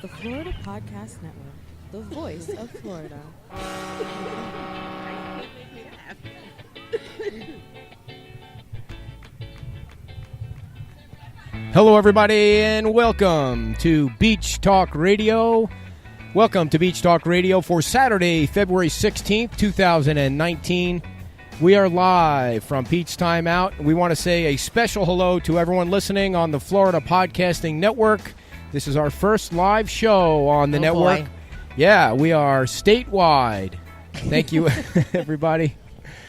The Florida Podcast Network, the voice of Florida. Hello, everybody, and welcome to Beach Talk Radio. Welcome to Beach Talk Radio for Saturday, February 16th, 2019. We are live from Pete's Time Out. We want to say a special hello to everyone listening on the Florida Podcasting Network. This is our first live show on the network. Boy. Yeah, we are statewide. Thank you, everybody,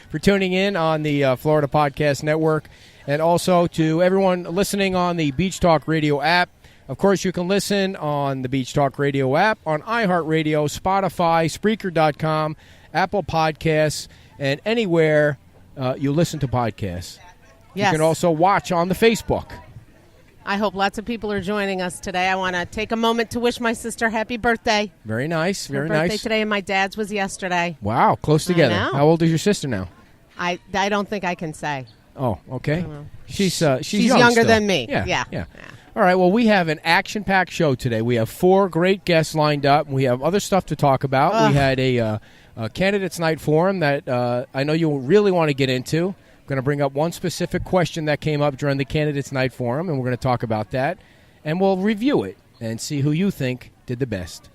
for tuning in on the Florida Podcast Network. And also to everyone listening on the Beach Talk Radio app. Of course, you can listen on the Beach Talk Radio app, on iHeartRadio, Spotify, Spreaker.com, Apple Podcasts, and anywhere you listen to podcasts. Yes. You can also watch on the Facebook. I hope lots of people are joining us today. I want to take a moment to wish my sister happy birthday. Very nice, very Her birthday nice. today, and my dad's was yesterday. Wow, close together. know. How old is your sister now? I don't think I can say. Oh, okay. She's She's young younger still. than me. Yeah. All right, well, we have an action-packed show today. We have 4 great guests lined up. We have other stuff to talk about. Ugh. We had a Candidates Night Forum that I know you'll really want to get into. I'm going to bring up one specific question that came up during the Candidates Night Forum, and we're going to talk about that. And we'll review it and see who you think did the best.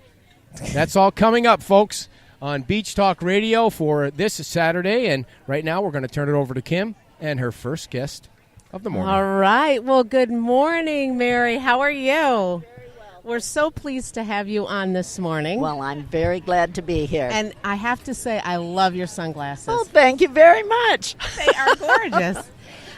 That's all coming up, folks, on Beach Talk Radio for this Saturday. And right now we're going to turn it over to Kim and her first guest of the morning. All right. Well, good morning, Mary. How are you? We're so pleased to have you on this morning. Well, I'm very glad to be here. And I have to say, I love your sunglasses. Oh, thank you very much. They are gorgeous.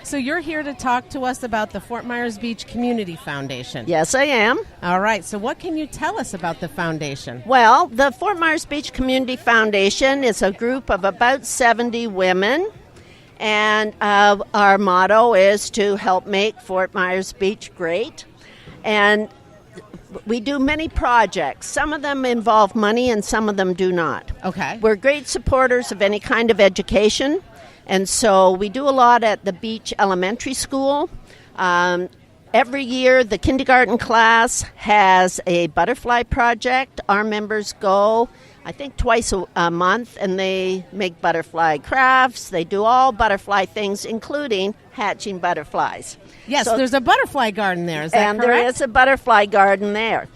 So you're here to talk to us about the Fort Myers Beach Community Foundation. Yes, I am. All right. So what can you tell us about the foundation? Well, the Fort Myers Beach Community Foundation is a group of about 70 women, and our motto is to help make Fort Myers Beach great. And we do many projects. Some of them involve money and some of them do not. Okay. We're great supporters of any kind of education, and so we do a lot at the Beach Elementary School. Every year, the kindergarten class has a butterfly project. Our members go, I think, twice a month, and they make butterfly crafts. They do all butterfly things, including hatching butterflies. Yes, So- there's a butterfly garden there. Is that and correct? there is a butterfly garden there.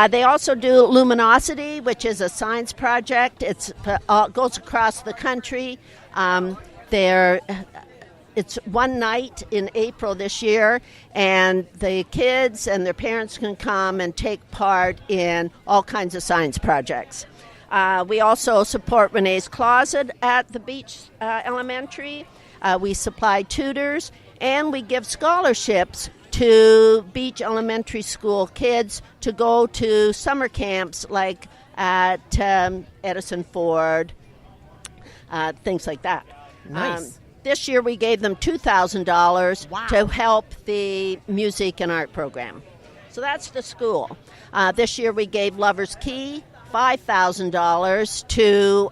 They also do Luminosity, which is a science project. It goes across the country. It's one night in April this year, and the kids and their parents can come and take part in all kinds of science projects. We also support Renee's Closet at the Beach Elementary. We supply tutors, and we give scholarships to Beach Elementary School kids to go to summer camps like at Edison Ford, things like that. Nice. This year we gave them $2,000 Wow. to help the music and art program. So that's the school. This year we gave Lover's Key $5,000 to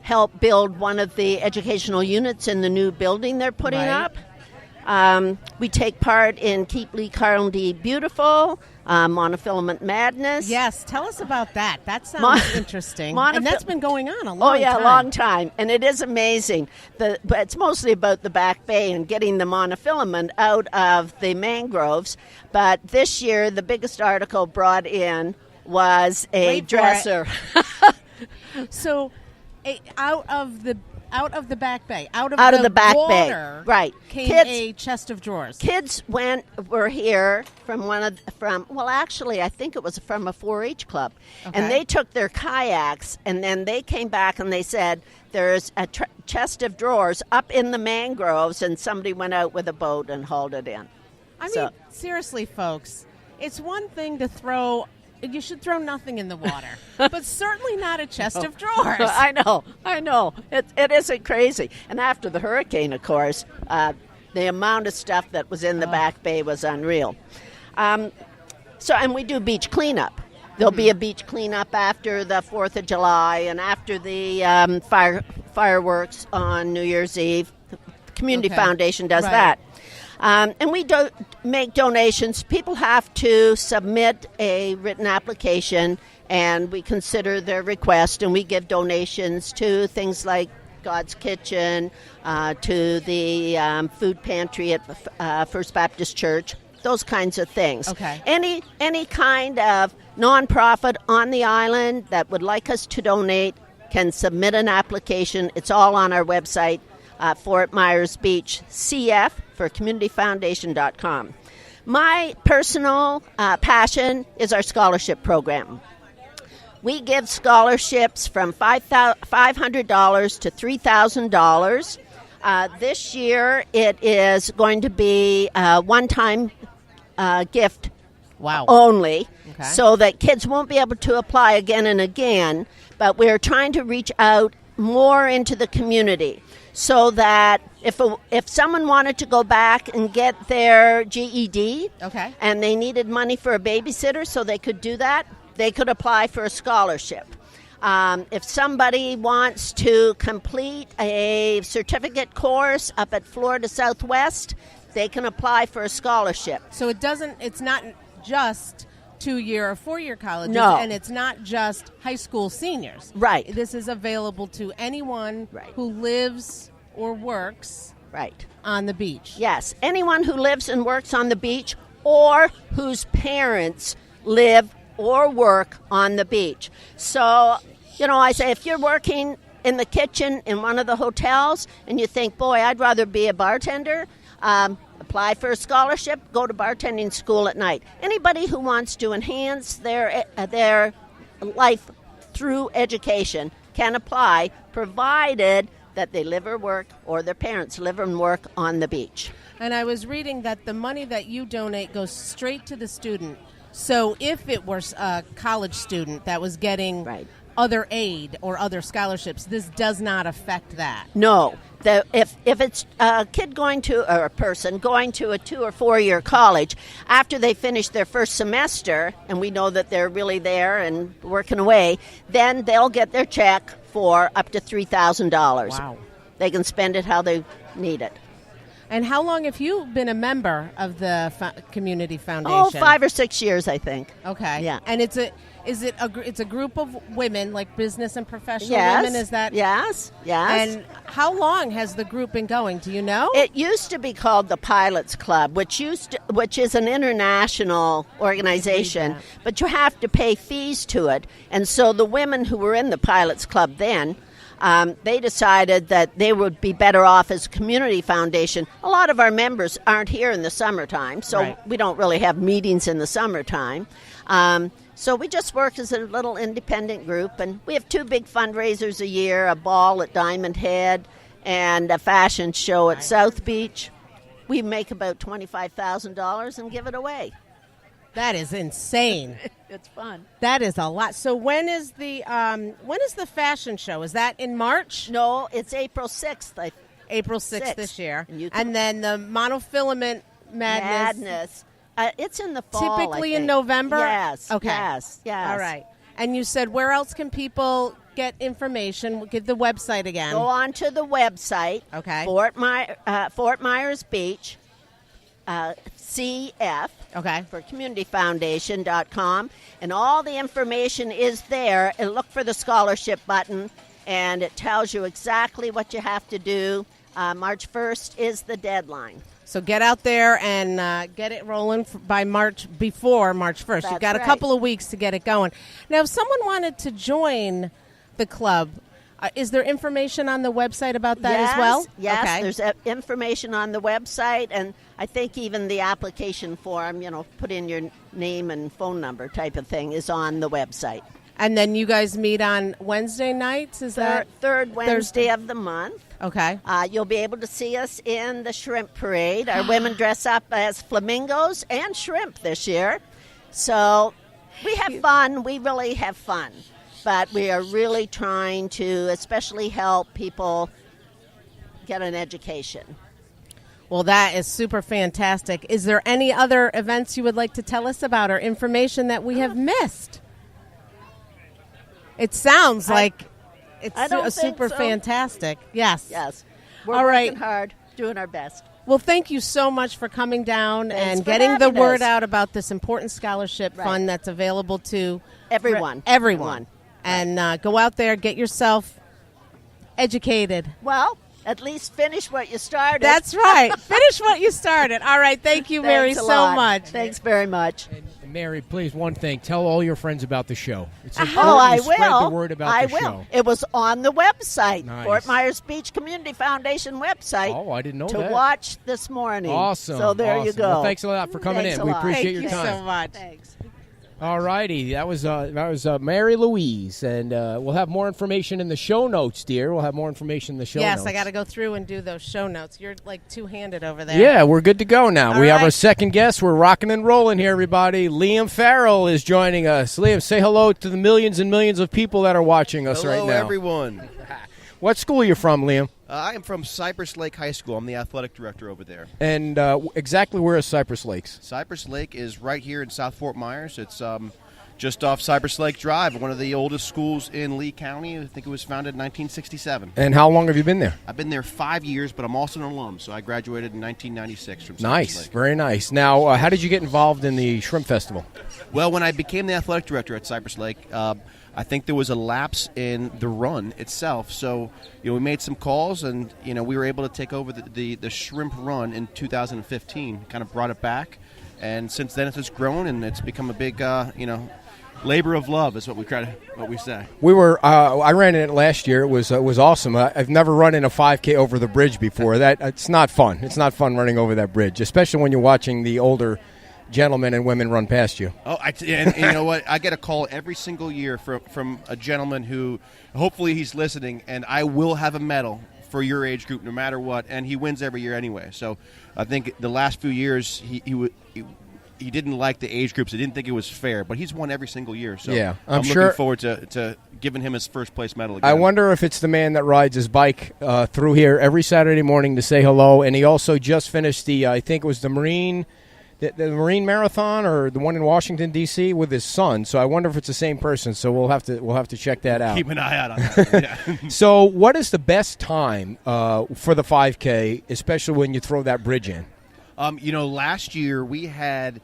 help build one of the educational units in the new building they're putting Right. up. We take part in Keep Lee Carnegie Beautiful, Monofilament Madness. Yes, tell us about that. That sounds interesting. And that's been going on a long Oh, yeah, time. a long time. And it is amazing. But it's mostly about the Back Bay and getting the monofilament out of the mangroves. But this year, the biggest article brought in was a Wait for dresser. So, out of the Back Bay, out of the Back Bay, water, right. came Kids- a chest of drawers. Kids were here from actually I think it was from a 4-H club, Okay. and they took their kayaks, and then they came back and they said there's a chest of drawers up in the mangroves, and somebody went out with a boat and hauled it in. I So- mean, seriously, folks, it's one thing to throw. You should throw nothing in the water, but certainly not a chest of drawers. I know. It isn't crazy. And after the hurricane, of course, the amount of stuff that was in the Back Bay was unreal. And we do beach cleanup. There'll be a beach cleanup after the 4th of July and after the fireworks on New Year's Eve. The Community Okay. Foundation does Right. that. And we don't make donations. People have to submit a written application, and we consider their request, and we give donations to things like God's Kitchen, to the food pantry at First Baptist Church, those kinds of things. Okay. Any kind of nonprofit on the island that would like us to donate can submit an application. It's all on our website, Fort Myers Beach CF for communityfoundation.com. My personal passion is our scholarship program. We give scholarships from $500 to $3,000. This year it is going to be a one-time gift Wow. only, Okay. so that kids won't be able to apply again and again, but we're trying to reach out more into the community so that if someone wanted to go back and get their GED Okay. and they needed money for a babysitter so they could do that, they could apply for a scholarship. If somebody wants to complete a certificate course up at Florida Southwest, they can apply for a scholarship. So it's not just 2-year or 4-year colleges, No. and it's not just high school seniors. Right. This is available to anyone Right. who lives or works Right. on the beach. Yes, anyone who lives and works on the beach or whose parents live or work on the beach. So, I say if you're working in the kitchen in one of the hotels and you think, boy, I'd rather be a bartender, apply for a scholarship, go to bartending school at night. Anybody who wants to enhance their life through education can apply, provided that they live or work, or their parents live and work on the beach. And I was reading that the money that you donate goes straight to the student. So if it was a college student that was getting Right. other aid or other scholarships, this does not affect that. No. If it's a kid or a person going to a 2 or 4 year college, after they finish their first semester, and we know that they're really there and working away, then they'll get their check for up to $3,000. Wow. They can spend it how they need it. And how long have you been a member of the Community Foundation? Oh, 5 or 6 years, I think. Okay. Yeah. And it's a group of women, like business and professional Yes. women, is that? Yes. Yes. And how long has the group been going? Do you know? It used to be called the Pilots Club, which is an international organization, but you have to pay fees to it. And so the women who were in the Pilots Club then, they decided that they would be better off as a community foundation. A lot of our members aren't here in the summertime, so Right. we don't really have meetings in the summertime. So we just work as a little independent group, and we have 2 big fundraisers a year, a ball at Diamond Head and a fashion show at South Beach. We make about $25,000 and give it away. That is insane. It's fun. That is a lot. So when is the fashion show? Is that in March? No, it's April 6th. April 6th 6th. this year. And you can- And then the monofilament madness. It's in the fall, I Typically in think. November? Yes. Okay. Yes. Yes. All right. And you said where else can people get information? Give the website again. Go on to the website. Okay. Fort Myers Beach, CF. Okay. For communityfoundation.com, and all the information is there. And look for the scholarship button, and it tells you exactly what you have to do. March 1st is the deadline. So get out there and get it rolling before March 1st. You've That's got a right. couple of weeks to get it going. Now, if someone wanted to join the club, is there information on the website about that as well? Yes, Okay. there's information on the website, and I think even the application form, put in your name and phone number type of thing, is on the website. And then you guys meet on Wednesday nights? Is that Third Wednesday of the month. okay? You'll be able to see us in the shrimp parade. Our women dress up as flamingos and shrimp this year. So we have fun. We really have fun. But we are really trying to especially help people get an education. Well, that is super fantastic. Is there any other events you would like to tell us about or information that we have missed? It sounds like it's I don't think super so. fantastic. Yes. Yes. We're All right. working hard, doing our best. Well, thank you so much for coming down Thanks and for getting the having word us. out about this important scholarship Right. fund that's available to Everyone. Everyone. And go out there, get yourself educated. Well, at least finish what you started. That's right. Finish what you started. All right. Thank you, Mary, Thanks a so lot. much. Thanks very much. And Mary, please, one thing. Tell all your friends about the show. It's important Oh, I you spread will. the word about I the will. show. It was on the website, Nice. Fort Myers Beach Community Foundation website. Oh, I didn't know to that. watch this morning. Awesome. So there you awesome. go. Well, thanks a lot for coming Thanks in. a We lot. appreciate Thank your you time. so much. Thanks. All righty, that was Mary Louise, and we'll have more information in the show notes, dear. We'll have more information in the show Yes, notes. I got to go through and do those show notes. You're like two-handed over there. Yeah, we're good to go now. All We have our right. second guest. We're rocking and rolling here, everybody. Liam Farrell is joining us. Liam, say hello to the millions and millions of people that are watching us right Hello, now. everyone. What school are you from, Liam? I am from Cypress Lake High School. I'm the athletic director over there. And exactly where is Cypress Lakes? Cypress Lake is right here in South Fort Myers. It's just off Cypress Lake Drive, one of the oldest schools in Lee County. I think it was founded in 1967. And how long have you been there? I've been there 5 years, but I'm also an alum, so I graduated in 1996 from Cypress Nice, Lake. very nice. Now, how did you get involved in the Shrimp Festival? Well, when I became the athletic director at Cypress Lake, I think there was a lapse in the run itself. So, we made some calls, and we were able to take over the shrimp run in 2015. Kind of brought it back, and since then it's just grown, and it's become a big, labor of love is what we say. We were. I ran in it last year. It was awesome. I've never run in a 5K over the bridge before. That it's not fun. It's not fun running over that bridge, especially when you're watching the older gentlemen and women run past you. Oh, and you know what? I get a call every single year from a gentleman who, hopefully, he's listening, and I will have a medal for your age group, no matter what. And he wins every year anyway. So I think the last few years he didn't like the age groups. He didn't think it was fair, but he's won every single year. So Yeah, I'm I'm sure- looking forward to giving him his first place medal again. I wonder if it's the man that rides his bike through here every Saturday morning to say hello. And he also just finished I think it was the Marine Marathon or the one in Washington D.C. with his son. So I wonder if it's the same person. So we'll have to check that out. Keep an eye out on that. Yeah. So what is the best time for the 5K, especially when you throw that bridge in? Last year we had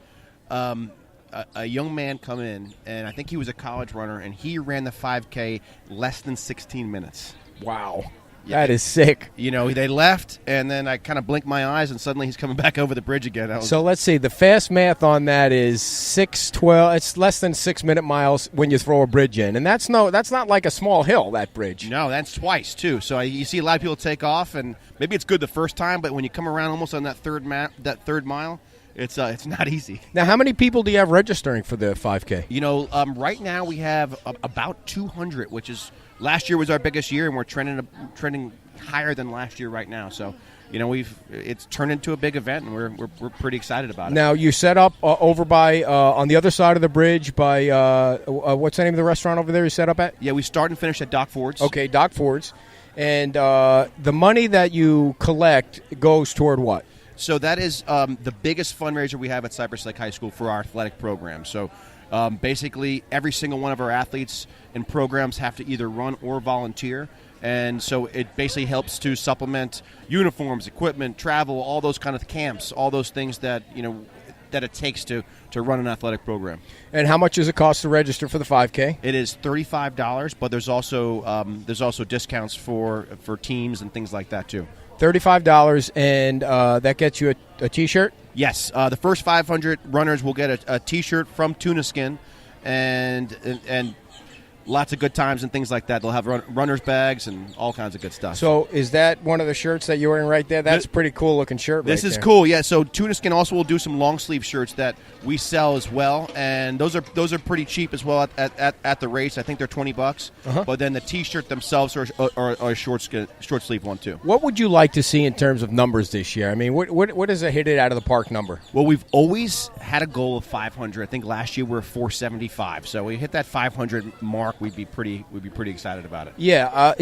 a young man come in, and I think he was a college runner, and he ran the 5K less than 16 minutes. Wow. Yeah. That is sick. They left, and then I kind of blinked my eyes, and suddenly he's coming back over the bridge again. So let's see. The fast math on that is 6:12. It's less than 6 minute miles when you throw a bridge in, and that's not like a small hill. That bridge. No, that's twice too. So you see a lot of people take off, and maybe it's good the first time, but when you come around almost on that third mile, it's not easy. Now, how many people do you have registering for the 5K? Right now we have about 200, which is last year was our biggest year, and we're trending higher than last year right now. So, it's turned into a big event, and we're pretty excited about it. Now, you set up over by on the other side of the bridge by what's the name of the restaurant over there you set up at? Yeah, we start and finish at Doc Ford's. Okay, Doc Ford's. And the money that you collect goes toward what? So that is the biggest fundraiser we have at Cypress Lake High School for our athletic program. So basically every single one of our athletes and programs have to either run or volunteer. And so it basically helps to supplement uniforms, equipment, travel, all those kind of camps, all those things that, that it takes to run an athletic program. And how much does it cost to register for the 5K? It is $35, but there's also discounts for teams and things like that too. $35, and that gets you a T-shirt? Yes. The first 500 runners will get a T-shirt from Tuna Skin and lots of good times and things like that. They'll have runner's bags and all kinds of good stuff. So is that one of the shirts that you're wearing right there? That's a pretty cool looking shirt. This right is there. cool, yeah. So Tuna Skin also will do some long sleeve shirts that we sell as well, and those are pretty cheap as well at the race. I think they're $20, but then the T-shirt themselves are a short sleeve one too. What would you like to see in terms of numbers this year? I mean, what is a hit it out of the park number? Well, we've always had a goal of 500. I think last year we were 475, so we hit that 500 mark. We'd be pretty excited about it. Yeah,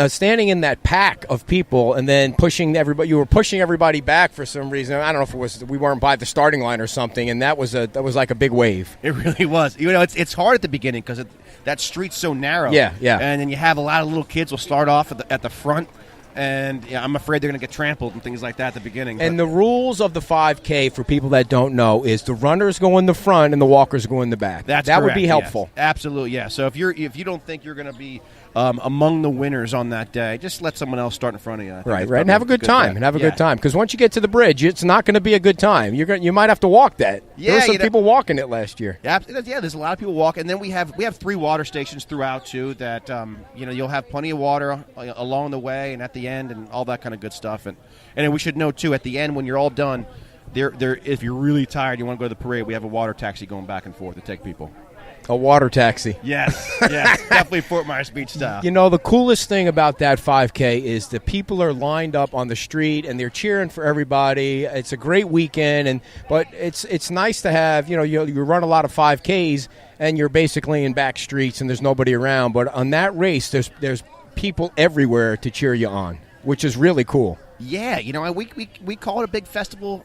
standing in that pack of people and then pushing everybody. You were pushing everybody back for some reason. I don't know if it was we weren't by the starting line or something, and that was like a big wave. It really was. It's hard at the beginning because that street's so narrow. Yeah. And then you have a lot of little kids will start off at the front, and I'm afraid they're going to get trampled and things like that at the beginning. And the rules of the 5K, for people that don't know, is the runners go in the front and the walkers go in the back. That would correct, be helpful. Yes. Absolutely, yeah. So if you don't think you're going to be among the winners on that day, just let someone else start in front of you. Right, and have a good time. Good time. Because once you get to the bridge, it's not going to be a good time. You might have to walk that. Yeah, there were some people walking it last year. Yeah, there's a lot of people walking. And then we have 3 water stations throughout, too, that, you'll have plenty of water along the way and at the end and all that kind of good stuff. And we should know, too, at the end when you're all done, if you're really tired, you want to go to the parade, we have a water taxi going back and forth to take people. A water taxi. Yes, definitely Fort Myers Beach style. The coolest thing about that 5K is the people are lined up on the street and they're cheering for everybody. It's a great weekend, but it's nice to have, you run a lot of 5Ks and you're basically in back streets and there's nobody around. But on that race, there's people everywhere to cheer you on, which is really cool. Yeah, we call it a big festival,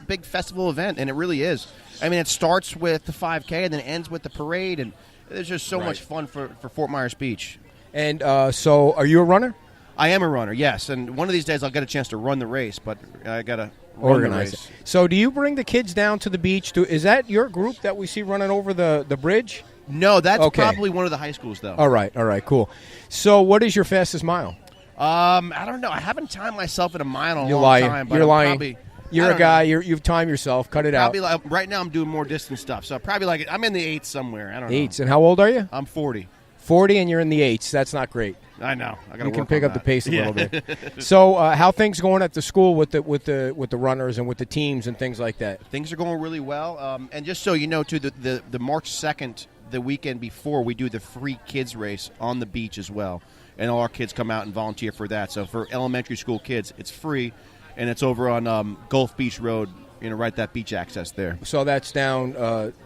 big festival event, and it really is. I mean, it starts with the 5K and then ends with the parade, and there's just so much fun for Fort Myers Beach. And so are you a runner? I am a runner, yes, and one of these days I'll get a chance to run the race, but I got to organize it. So do you bring the kids down to the beach? Is that your group that we see running over the bridge? No, that's probably one of the high schools, though. All right, cool. So what is your fastest mile? I don't know. I haven't timed myself in a mile in a long lying. time. But You're lying. Probably, You're a guy. You've timed yourself. Cut it probably out. Right now I'm doing more distance stuff. So probably I'm in the 8s somewhere. I don't know. 8s. And how old are you? I'm 40. 40 and you're in the 8s. That's not great. I know. I got to You work can pick on up the that. pace a little bit. So how things going at the school with the runners and with the teams and things like that? Things are going really well. And just so you know, too, the March 2nd, the weekend before, we do the free kids race on the beach as well. And all our kids come out and volunteer for that. So for elementary school kids, it's free, and it's over on Gulf Beach Road, right at that beach access there. So that's down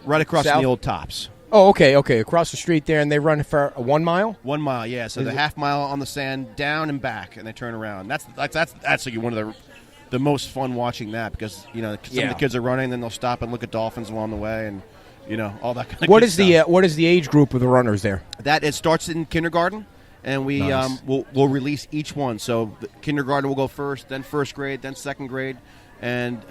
right across south? from the old Tops. Oh, okay, across the street there, and they run for 1 mile? 1 mile, yeah. So the half mile on the sand, down and back, and they turn around. That's actually one of the most fun watching that because some of the kids are running, then they'll stop and look at dolphins along the way, and all that kind of What good is stuff. what is the age group of the runners there? That it starts in kindergarten. And we Nice. we'll release each one. So the kindergarten will go first, then first grade, then second grade, and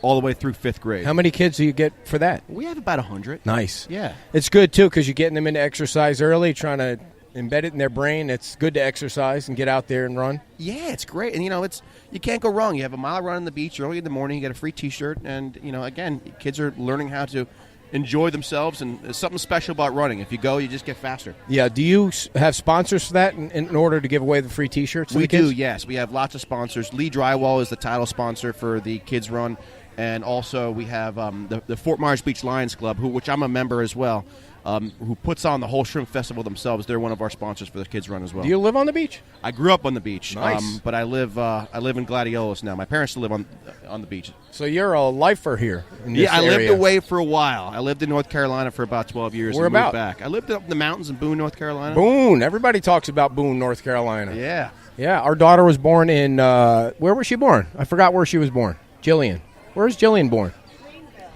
all the way through 5th grade. How many kids do you get for that? We have about 100. Nice. Yeah. It's good, too, because you're getting them into exercise early, trying to embed it in their brain. It's good to exercise and get out there and run. Yeah, it's great. And, you can't go wrong. You have a mile run on the beach early in the morning. You get a free T-shirt. And, again, kids are learning how to enjoy themselves, and there's something special about running. If you go, you just get faster. Yeah. Do you have sponsors for that in order to give away the free T-shirts? We do, yes. We have lots of sponsors. Lee Drywall is the title sponsor for the kids run, and also we have the Fort Myers Beach Lions Club, which I'm a member as well, who puts on the whole Shrimp Festival themselves. They're one of our sponsors for the kids run as well. Do you live on the beach? I grew up on the beach, Nice. but I live in Gladiolus now. My parents still live on the beach. So you're a lifer here in this Yeah, I area. lived away for a while. I lived in North Carolina for about 12 years. Where and moved about? back. I lived up in the mountains in Boone, North Carolina. Boone. Everybody talks about Boone, North Carolina. Yeah. Yeah, our daughter was born in, where was she born? I forgot where she was born. Jillian. Where's Jillian born?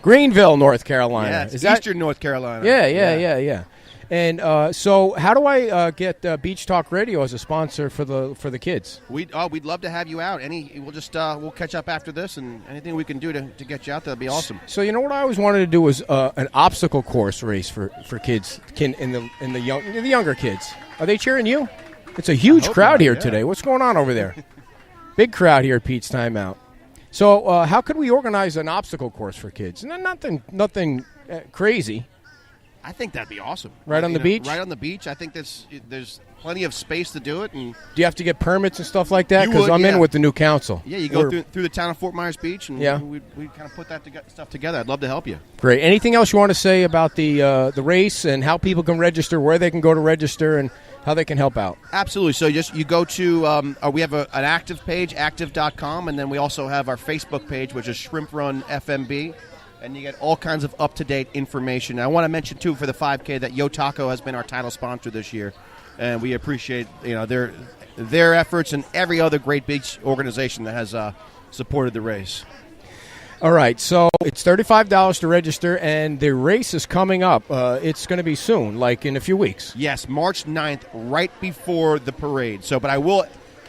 Greenville, North Carolina. Yeah, it's Is that? Eastern North Carolina. Yeah. And so how do I get Beach Talk Radio as a sponsor for the kids? We'd love to have you out. We'll catch up after this, and anything we can do to get you out, that'd be awesome. So what I always wanted to do was an obstacle course race for kids in the younger kids. Are they cheering you? It's a huge crowd not, here yeah. today. What's going on over there? Big crowd here at Pete's Timeout. So how could we organize an obstacle course for kids? Nothing crazy. I think that'd be awesome. Right on the beach? Right on the beach. I think there's plenty of space to do it, and Do you have to get permits and stuff like that? You Because would, I'm in yeah. with the new council. yeah, you go through the town of Fort Myers Beach, and Yeah. we kind of put that stuff together. I'd love to help you. Great. Anything else you want to say about the race and how people can register, where they can go to register, and how they can help out? Absolutely. So you go to we have an active page, active.com, and then we also have our Facebook page, which is Shrimp Run FMB. And you get all kinds of up-to-date information. I want to mention, too, for the 5K that Yo Taco has been our title sponsor this year. And we appreciate their efforts and every other great beach organization that has supported the race. All right, so it's $35 to register, and the race is coming up. It's going to be soon, like in a few weeks. Yes, March 9th, right before the parade. But I will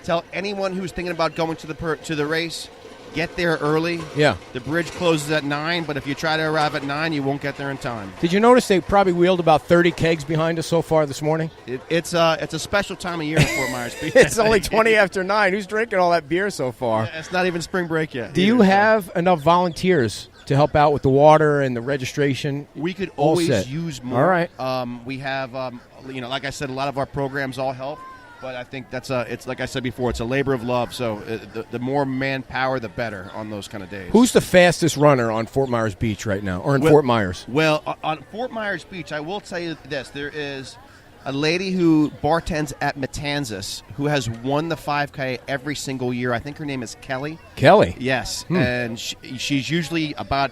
tell anyone who's thinking about going to the race, get there early. Yeah. The bridge closes at 9, but if you try to arrive at 9, you won't get there in time. Did you notice they probably wheeled about 30 kegs behind us so far this morning? It's a special time of year in Fort Myers Beach. It's only 20 after 9. Who's drinking all that beer so far? Yeah, it's not even spring break yet. Do you have enough volunteers to help out with the water and the registration? We could All always set. use more. All right. We have, like I said, a lot of our programs all help. But I think it's like I said before, it's a labor of love. So the more manpower, the better on those kind of days. Who's the fastest runner on Fort Myers Beach right now, or in Fort Myers? Well, on Fort Myers Beach, I will tell you this. There is a lady who bartends at Matanzas who has won the 5K every single year. I think her name is Kelly. Kelly? Yes. And she's usually about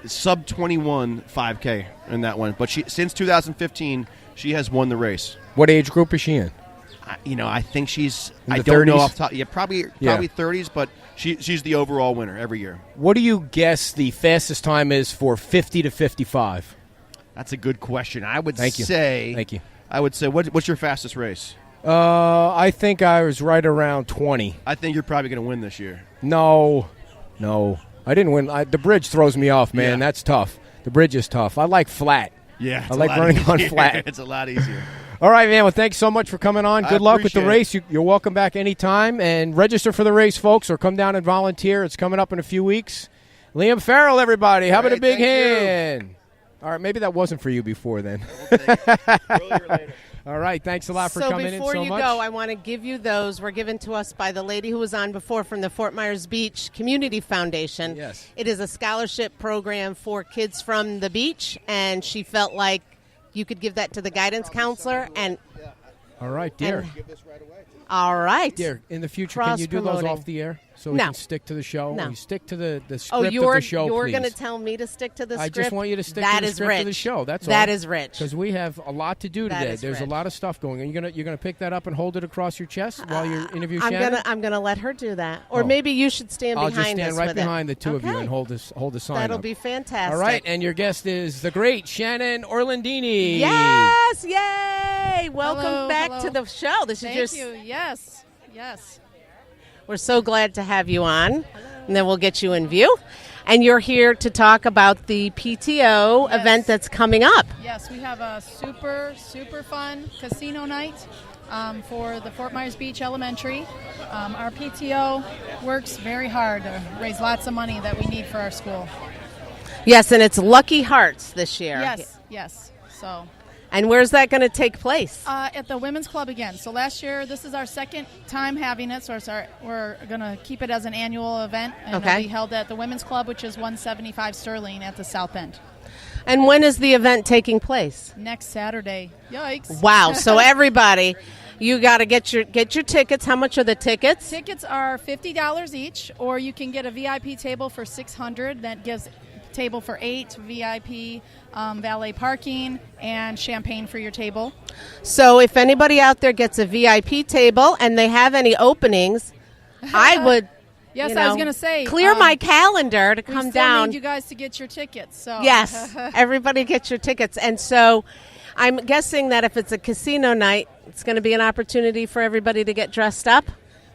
sub 21 5K in that one. But since 2015, she has won the race. What age group is she in? I think she's. In the I don't know 30s? off the top. Yeah, probably 30s, but she's the overall winner every year. What do you guess the fastest time is for 50 to 55? That's a good question. I would Thank you. say. Thank you. I would say, what's your fastest race? I think I was right around 20. I think you're probably going to win this year. No, I didn't win. The bridge throws me off, man. Yeah. That's tough. The bridge is tough. I like flat. Yeah, I like running on flat. It's a lot easier. All right, man. Well, thanks so much for coming on. Good luck with the appreciate race. You're welcome back anytime. And register for the race, folks, or come down and volunteer. It's coming up in a few weeks. Liam Farrell, everybody. How about a big thank hand? All right, maybe that wasn't for you before then. Earlier or later. All right, thanks a lot for coming in so much. So before you go, I want to give you those. Were given to us by the lady who was on before from the Fort Myers Beach Community Foundation. Yes. It is a scholarship program for kids from the beach, and she felt like you could give that to the guidance counselor. And All right, dear. all right. Dear, in the future, can you do those Cross-promoting. off the air so we No. can stick to the show? No. You stick to the script Oh, of you're the show, you're please. going to tell me to stick to the I script? just want you to stick That to the is script rich. of the show. That's all. That is rich. Because we have a lot to do That today. is There's a rich. lot of stuff going on. You're gonna pick that up and hold it across your chest while you interview I'm Shannon? gonna let her do that, or Oh. maybe you should stand I'll behind just stand us right with behind it. the two of you Okay. and hold the sign That'll up. be fantastic. All right, and your guest is the great Shannon Orlandini. Yes, yay! Welcome Hello, back hello. to the show. This Thank is you. Yes. Yes. We're so glad to have you on, and then we'll get you in view. And you're here to talk about the PTO Yes. event that's coming up. Yes, we have a super, super fun casino night for the Fort Myers Beach Elementary. Our PTO works very hard to raise lots of money that we need for our school. Yes, and it's Lucky Hearts this year. Yes, yes. So And where's that going to take place? at the Women's Club again. So last year, this is our second time having it. So we're going to keep it as an annual event. And Okay. it'll be held at the Women's Club, which is 175 Sterling at the South End. And when is the event taking place? Next Saturday. Yikes. Wow! So everybody, you got to get your tickets. How much are the tickets? Tickets are $50 each, or you can get a VIP table for $600. That gives table for 8, VIP, valet parking, and champagne for your table. So if anybody out there gets a VIP table and they have any openings, I would. Yes, you I was know, going to say. clear my calendar to we come still down. need you guys to get your tickets. So Yes, everybody get your tickets. And so I'm guessing that if it's a casino night, it's going to be an opportunity for everybody to get dressed up.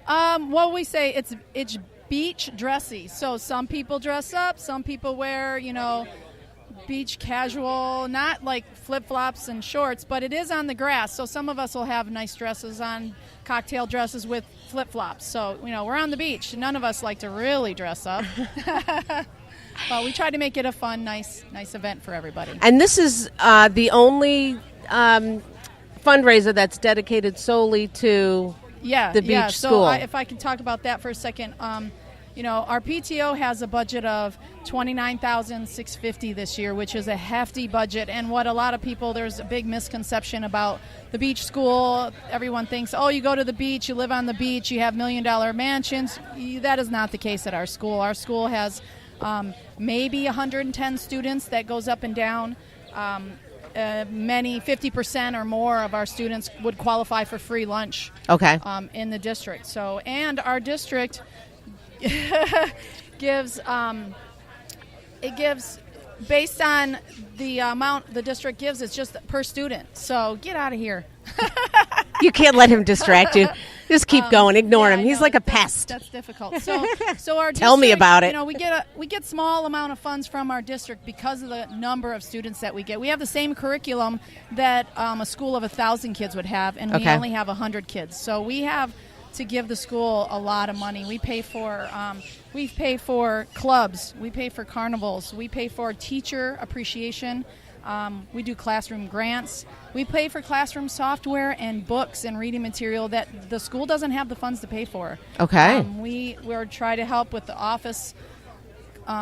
Well, we say it's beach dressy. So some people dress up, some people wear, beach casual, not like flip-flops and shorts, but it is on the grass. So some of us will have nice dresses on, cocktail dresses with flip-flops. So, we're on the beach. None of us like to really dress up. But we try to make it a fun, nice event for everybody. And this is the only fundraiser that's dedicated solely to the beach school. So if I can talk about that for a second, our PTO has a budget of $29,650 this year, which is a hefty budget. And what a lot of people, there's a big misconception about the beach school. Everyone thinks, oh, you go to the beach, you live on the beach, you have $1 million mansions. That is not the case at our school. Our school has maybe 110 students that goes up and down. Many, 50% or more of our students would qualify for free lunch. Okay. In the district. So, and our district gives based on the amount the district gives, it's just per student. So get out of here. You can't let him distract you. Just keep going. Ignore him. I He's know, like a that's- pest. That's difficult. So our Tell me district, about it. You know, we get small amount of funds from our district because of the number of students that we get. We have the same curriculum that a school of 1,000 kids would have, and we Okay. only have 100 kids. So we have to give the school a lot of money. We pay for clubs, we pay for carnivals, we pay for teacher appreciation. We do classroom grants. We pay for classroom software and books and reading material that the school doesn't have the funds to pay for. Okay. We're trying to help with the office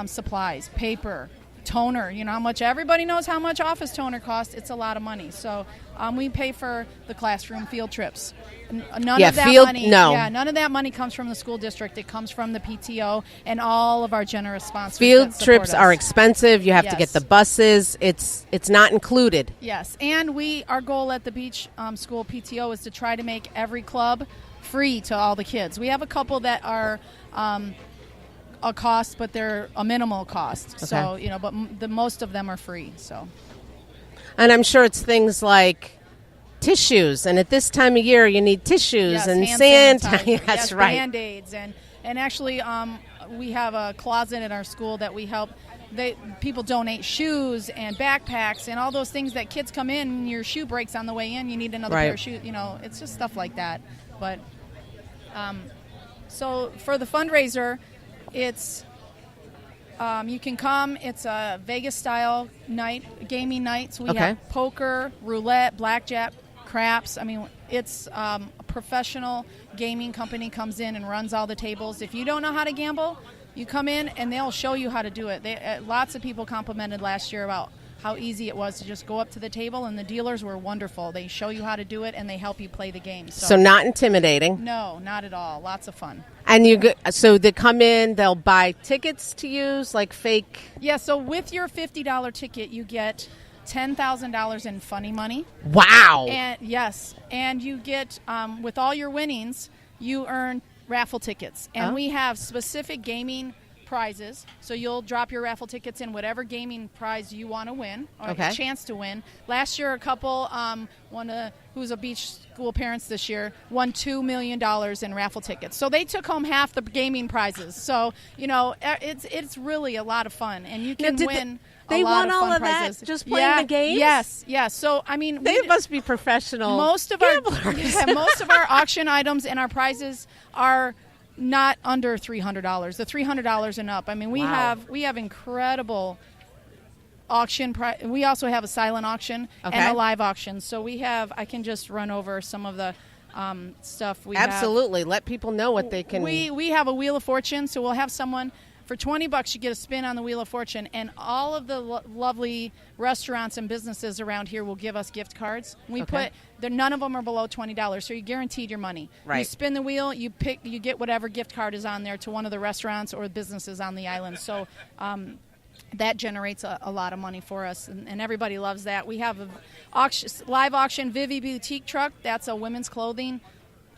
supplies, paper, toner. You know how much everybody knows how much office toner costs. It's a lot of money. So we pay for the classroom field trips. None Yeah, of that field- money. no. Yeah, none of that money comes from the school district. It comes from the PTO and all of our generous sponsors. Field that support trips us. are expensive. You have to get Yes. the buses. It's not included. Yes, and our goal at the Beach School PTO is to try to make every club free to all the kids. We have a couple that are a cost, but they're a minimal cost. Okay. So but the most of them are free. So And I'm sure it's things like tissues. And at this time of year, you need tissues yes, and hand sand. sanitizer. That's yes, right. Band-Aids and actually we have a closet in our school that we help. People donate shoes and backpacks and all those things that kids come in and your shoe breaks on the way in. You need another Right. pair of shoes. It's just stuff like that. But so for the fundraiser, it's you can come. It's a Vegas-style night, gaming night. So we Okay. have poker, roulette, blackjack, craps. I mean, it's a professional gaming company comes in and runs all the tables. If you don't know how to gamble, you come in and they'll show you how to do it. Lots of people complimented last year about how easy it was to just go up to the table, and the dealers were wonderful. They show you how to do it, and they help you play the game. So not intimidating. No, not at all. Lots of fun. And so they come in, they'll buy tickets to use, like fake. Yeah, so with your $50 ticket, you get $10,000 in funny money. Wow. And yes, and you get with all your winnings, you earn raffle tickets, and Oh. we have specific gaming prizes. So you'll drop your raffle tickets in whatever gaming prize you want to win or Okay. a chance to win. Last year, a couple who's a beach school parents this year won $2 million in raffle tickets. So they took home half the gaming prizes. So it's really a lot of fun, and you can did win. they a lot won of all fun of that prizes. just playing the games? Yes. So I mean, They must be professional most of gamblers. most of our auction items and our prizes are not under $300. The $300 and up. I mean, we Wow. have incredible auction. We also have a silent auction Okay. and a live auction. So we have. I can just run over some of the stuff we have. Absolutely. Let people know what they can. We have a Wheel of Fortune, so we'll have someone for $20. You get a spin on the Wheel of Fortune, and all of the lovely restaurants and businesses around here will give us gift cards. Okay. None of them are below $20, so you're guaranteed your money. Right. You spin the wheel, you get whatever gift card is on there to one of the restaurants or businesses on the island. So. That generates a lot of money for us, and everybody loves that. We have a live auction Vivi Boutique truck. That's a women's clothing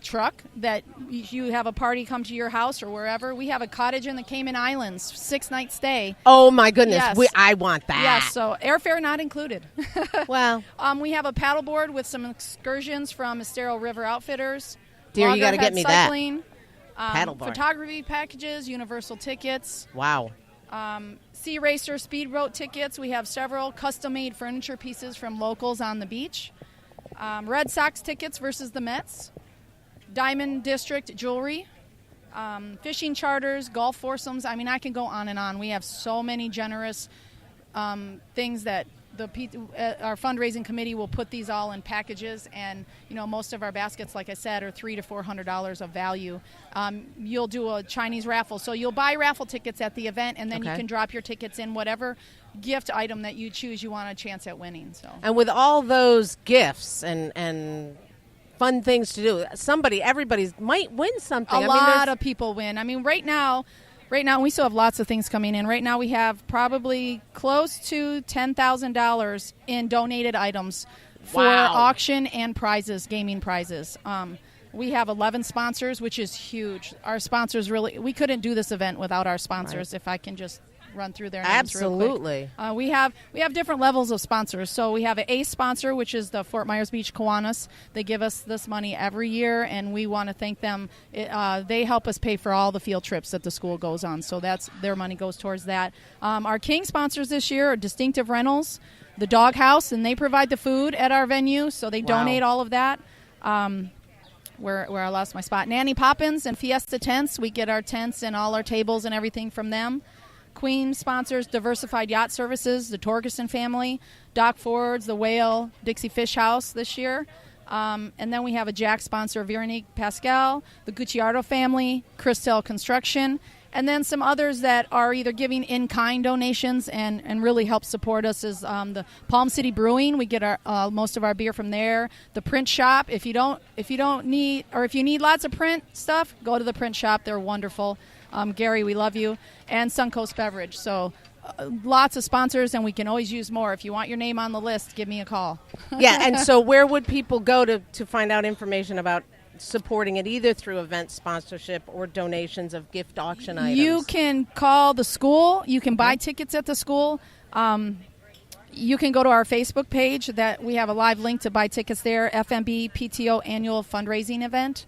truck that you have a party come to your house or wherever. We have a cottage in the Cayman Islands, 6-night stay. Oh my goodness, Yes. I want that. Yes, so airfare not included. Well, We have a paddleboard with some excursions from Estero River Outfitters. Dear, you gotta get Loggerhead me that. cycling, Paddleboard. photography packages, Universal tickets. wow. Sea Racer speedboat tickets. We have several custom-made furniture pieces from locals on the beach. Red Sox tickets versus the Mets. Diamond District jewelry. Fishing charters, golf foursomes. I mean, I can go on and on. We have so many generous things that our fundraising committee will put these all in packages, and most of our baskets, like I said, are $300 to $400 of value. You'll do a Chinese raffle, so you'll buy raffle tickets at the event, and then you Okay. can drop your tickets in whatever gift item that you choose you want a chance at winning. So And with all those gifts and fun things to do, everybody might win something. a lot of people win. I mean, right now, we still have lots of things coming in. Right now, we have probably close to $10,000 in donated items for Wow. auction and prizes, gaming prizes. We have 11 sponsors, which is huge. Our sponsors we couldn't do this event without our sponsors, if I can just run through their names real quick. Absolutely. We have different levels of sponsors. So we have an A sponsor, which is the Fort Myers Beach Kiwanis. They give us this money every year, and we want to thank them. They help us pay for all the field trips that the school goes on. So that's their money goes towards that. Our King sponsors this year are Distinctive Rentals, the Dog House, and they provide the food at our venue. So they donate all of that. Where I lost my spot. Nanny Poppins and Fiesta Tents. We get our tents and all our tables and everything from them. Queen sponsors Diversified Yacht Services, the Torgerson family, Doc Ford's, the Whale, Dixie Fish House this year. And then we have a Jack sponsor, Veronique Pascal, the Gucciardo family, Christel Construction, and then some others that are either giving in-kind donations and really help support us is the Palm City Brewing. We get our most of our beer from there. The Print Shop. If you need lots of print stuff, go to the Print Shop. They're wonderful. Gary, we love you. And Suncoast Beverage. So lots of sponsors, and we can always use more. If you want your name on the list, give me a call. Yeah, and so where would people go to find out information about supporting it, either through event sponsorship or donations of gift auction items? You can call the school. You can buy tickets at the school. You can go to our Facebook page that we have a live link to buy tickets there, FMB PTO annual fundraising event.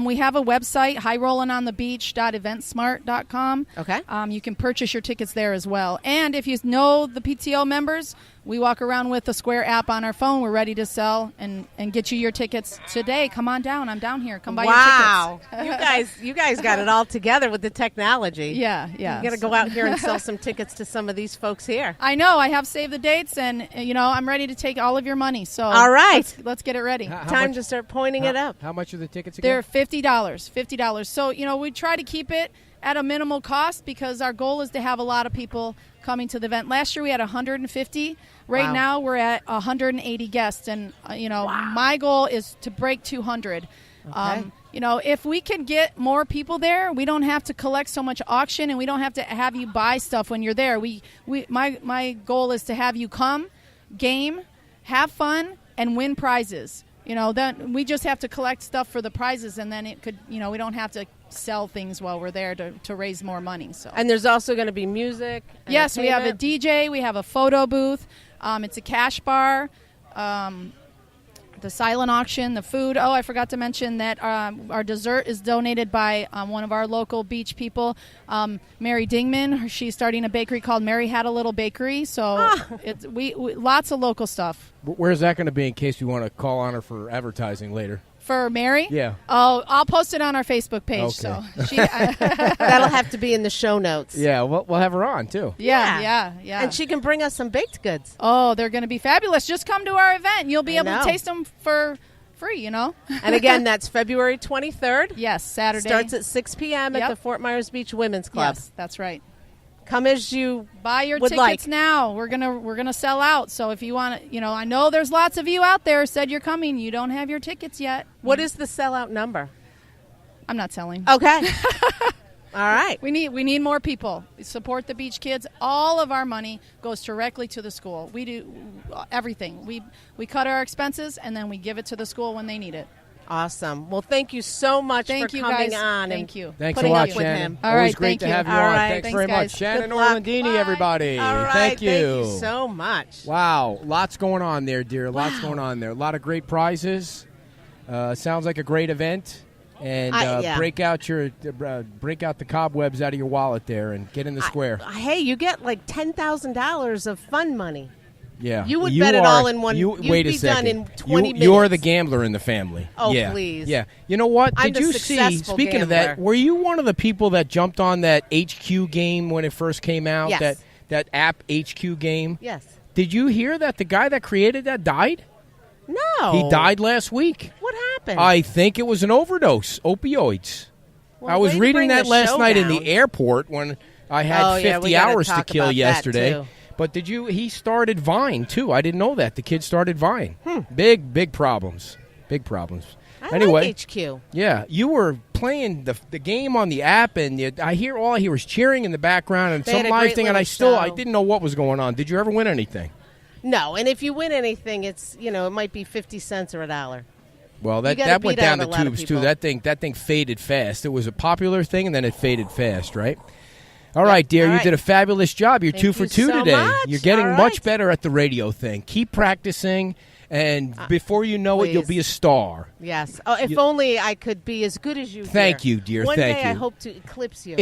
We have a website, highrollingонthebeach.eventsmart.com. Okay. You can purchase your tickets there as well. And if you know the PTO members, we walk around with the Square app on our phone. We're ready to sell and get you your tickets today. Come on down. I'm down here. Come buy your tickets. you guys got it all together with the technology. Yeah. You got to go out here and sell some tickets to some of these folks here. I know. I have saved the dates, and I'm ready to take all of your money. So all right, let's get it ready. Time to start pointing it up. How much are the tickets again? They're $50. So we try to keep it at a minimal cost because our goal is to have a lot of people coming to the event. Last year we had 150. Right Wow. now we're at 180 guests, and my goal is to break 200. Okay. If we can get more people there, we don't have to collect so much auction, and we don't have to have you buy stuff when you're there. My goal is to have you come, game, have fun, and win prizes. Then we just have to collect stuff for the prizes, and then it could, we don't have to sell things while we're there to raise more money. So. And there's also going to be music. Yes, we have a entertainment. DJ. We have a photo booth. It's a cash bar. The silent auction, the food. Oh, I forgot to mention that our dessert is donated by one of our local beach people, Mary Dingman. She's starting a bakery called Mary Had a Little Bakery. So it's we lots of local stuff. Where's that going to be in case we want to call on her for advertising later? For Mary? Yeah. Oh, I'll post it on our Facebook page. Okay. So That'll have to be in the show notes. Yeah, we'll have her on, too. Yeah. And she can bring us some baked goods. Oh, they're going to be fabulous. Just come to our event. You'll be able to taste them for free, And again, that's February 23rd. Yes, Saturday. Starts at 6 p.m. at the Fort Myers Beach Women's Club. Yes, that's right. Come as you buy your would tickets like. now. We're gonna sell out. So if you want to, I know there's lots of you out there said you're coming. You don't have your tickets yet. What is the sellout number? I'm not selling. Okay. All right. We need more people. Support the beach kids. All of our money goes directly to the school. We do everything. We cut our expenses and then we give it to the school when they need it. Awesome. Well, thank you so much for coming guys. on. Thank you. Thanks a putting lot, up with Shannon. him. All Always right, great thank to you. have you All on. right. Thanks Thanks, very guys. much. Shannon Good luck. Orlandini, Bye. everybody. All right. Thank you. so much. Wow, lots going on there, dear. Lots going on there. A lot of great prizes. Sounds like a great event. And yeah. break out the cobwebs out of your wallet there and get in the square. Hey, you get like $10,000 of fun money. Yeah, You would bet it all in one. You'd wait be a second. done in 20 minutes. You're the gambler in the family. Oh, yeah. please. Yeah. You know what? I'm Did the you see? successful Speaking of that, gambler. were you one of the people that jumped on that HQ game when it first came out? Yes. That app HQ game. Yes. Did you hear that the guy that created that died? No. He died last week. What happened? I think it was an overdose, opioids. Well, I was way to reading bring that the last show night in down. the airport when I had Oh, yeah, 50 we gotta hours to talk kill about that, yesterday. too. But he started Vine, too. I didn't know that. The kid started Vine. Big problems. Big problems. I Anyway, like HQ. yeah, you were playing the game on the app, and all I hear was cheering in the background and They had some a live great thing, and little I show. didn't know what was going on. Did you ever win anything? No, and if you win anything, it's it might be 50 cents or $1. Well, You that gotta went beat down out the a lot of tubes too. people. That thing faded fast. It was a popular thing, and then it faded fast, right? All right, dear. All You right. did a fabulous job. You're Thank 2 for you 2 so today. much. You're getting All much right. better at the radio thing. Keep practicing, and before you know it, you'll please. be a star. Yes. Oh, if only I could be as good as you. Thank dear. you, dear. One Thank day I you. hope to eclipse you.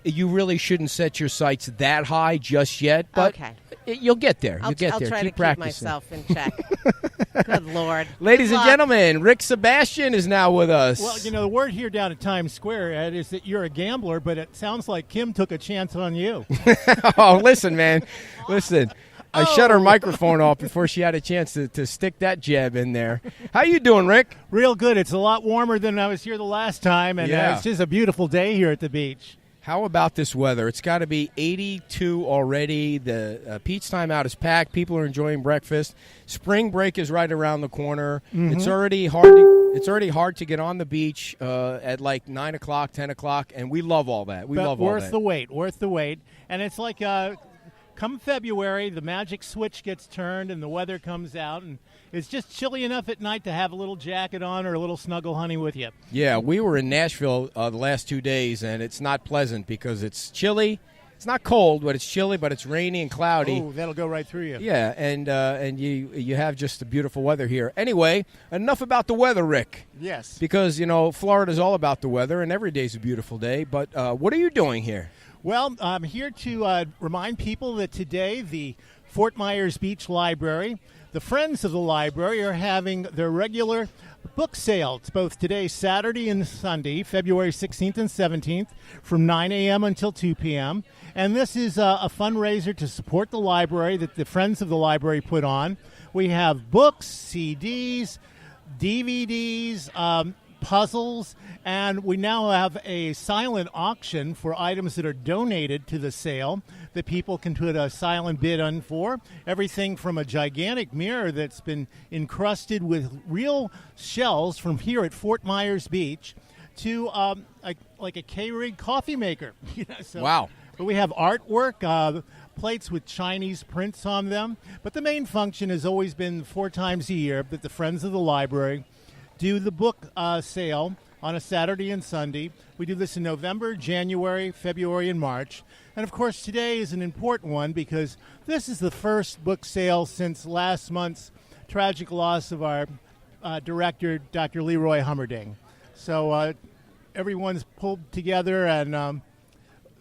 You really shouldn't set your sights that high just yet, but Okay. You'll get there. I'll, You'll get I'll there. try Keep to practicing. keep myself in check. Good Lord. Ladies Good and luck. gentlemen, Rick Sebastian is now with us. Well, the word here down at Times Square, Ed, is that you're a gambler, but it sounds like Kim took a chance on you. Oh, listen, man. Listen. I shut her microphone off before she had a chance to stick that jab in there. How you doing, Rick? Real good. It's a lot warmer than I was here the last time, and Yeah. it's just a beautiful day here at the beach. How about this weather? It's got to be 82 already. The Pete's Time Out is packed. People are enjoying breakfast. Spring break is right around the corner. It's already hard to get on the beach at like 9 o'clock, 10 o'clock, and we love all that. We But love all worth that. the wait, worth the wait. And it's like come February, the magic switch gets turned and the weather comes out, and it's just chilly enough at night to have a little jacket on or a little snuggle honey with you. Yeah, we were in Nashville the last 2 days, and it's not pleasant because it's chilly. It's not cold, but it's chilly, but it's rainy and cloudy. Oh, that'll go right through you. Yeah, and you have just the beautiful weather here. Anyway, enough about the weather, Rick, Yes. because Florida's all about the weather, and every day's a beautiful day. But what are you doing here? Well, I'm here to remind people that today the Fort Myers Beach Library, the Friends of the Library, are having their regular book sale. It's both today, Saturday and Sunday, February 16th and 17th, from 9 a.m. until 2 p.m. And this is a fundraiser to support the library that the Friends of the Library put on. We have books, CDs, DVDs, puzzles, and we now have a silent auction for items that are donated to the sale that people can put a silent bid on for. Everything from a gigantic mirror that's been encrusted with real shells from here at Fort Myers Beach to like a Keurig coffee maker. So, Wow. But we have artwork, plates with Chinese prints on them. But the main function has always been 4 times a year that the Friends of the Library do the book sale on a Saturday and Sunday. We do this in November, January, February, and March. And, of course, today is an important one because this is the first book sale since last month's tragic loss of our director, Dr. Leroy Hummerding. So everyone's pulled together and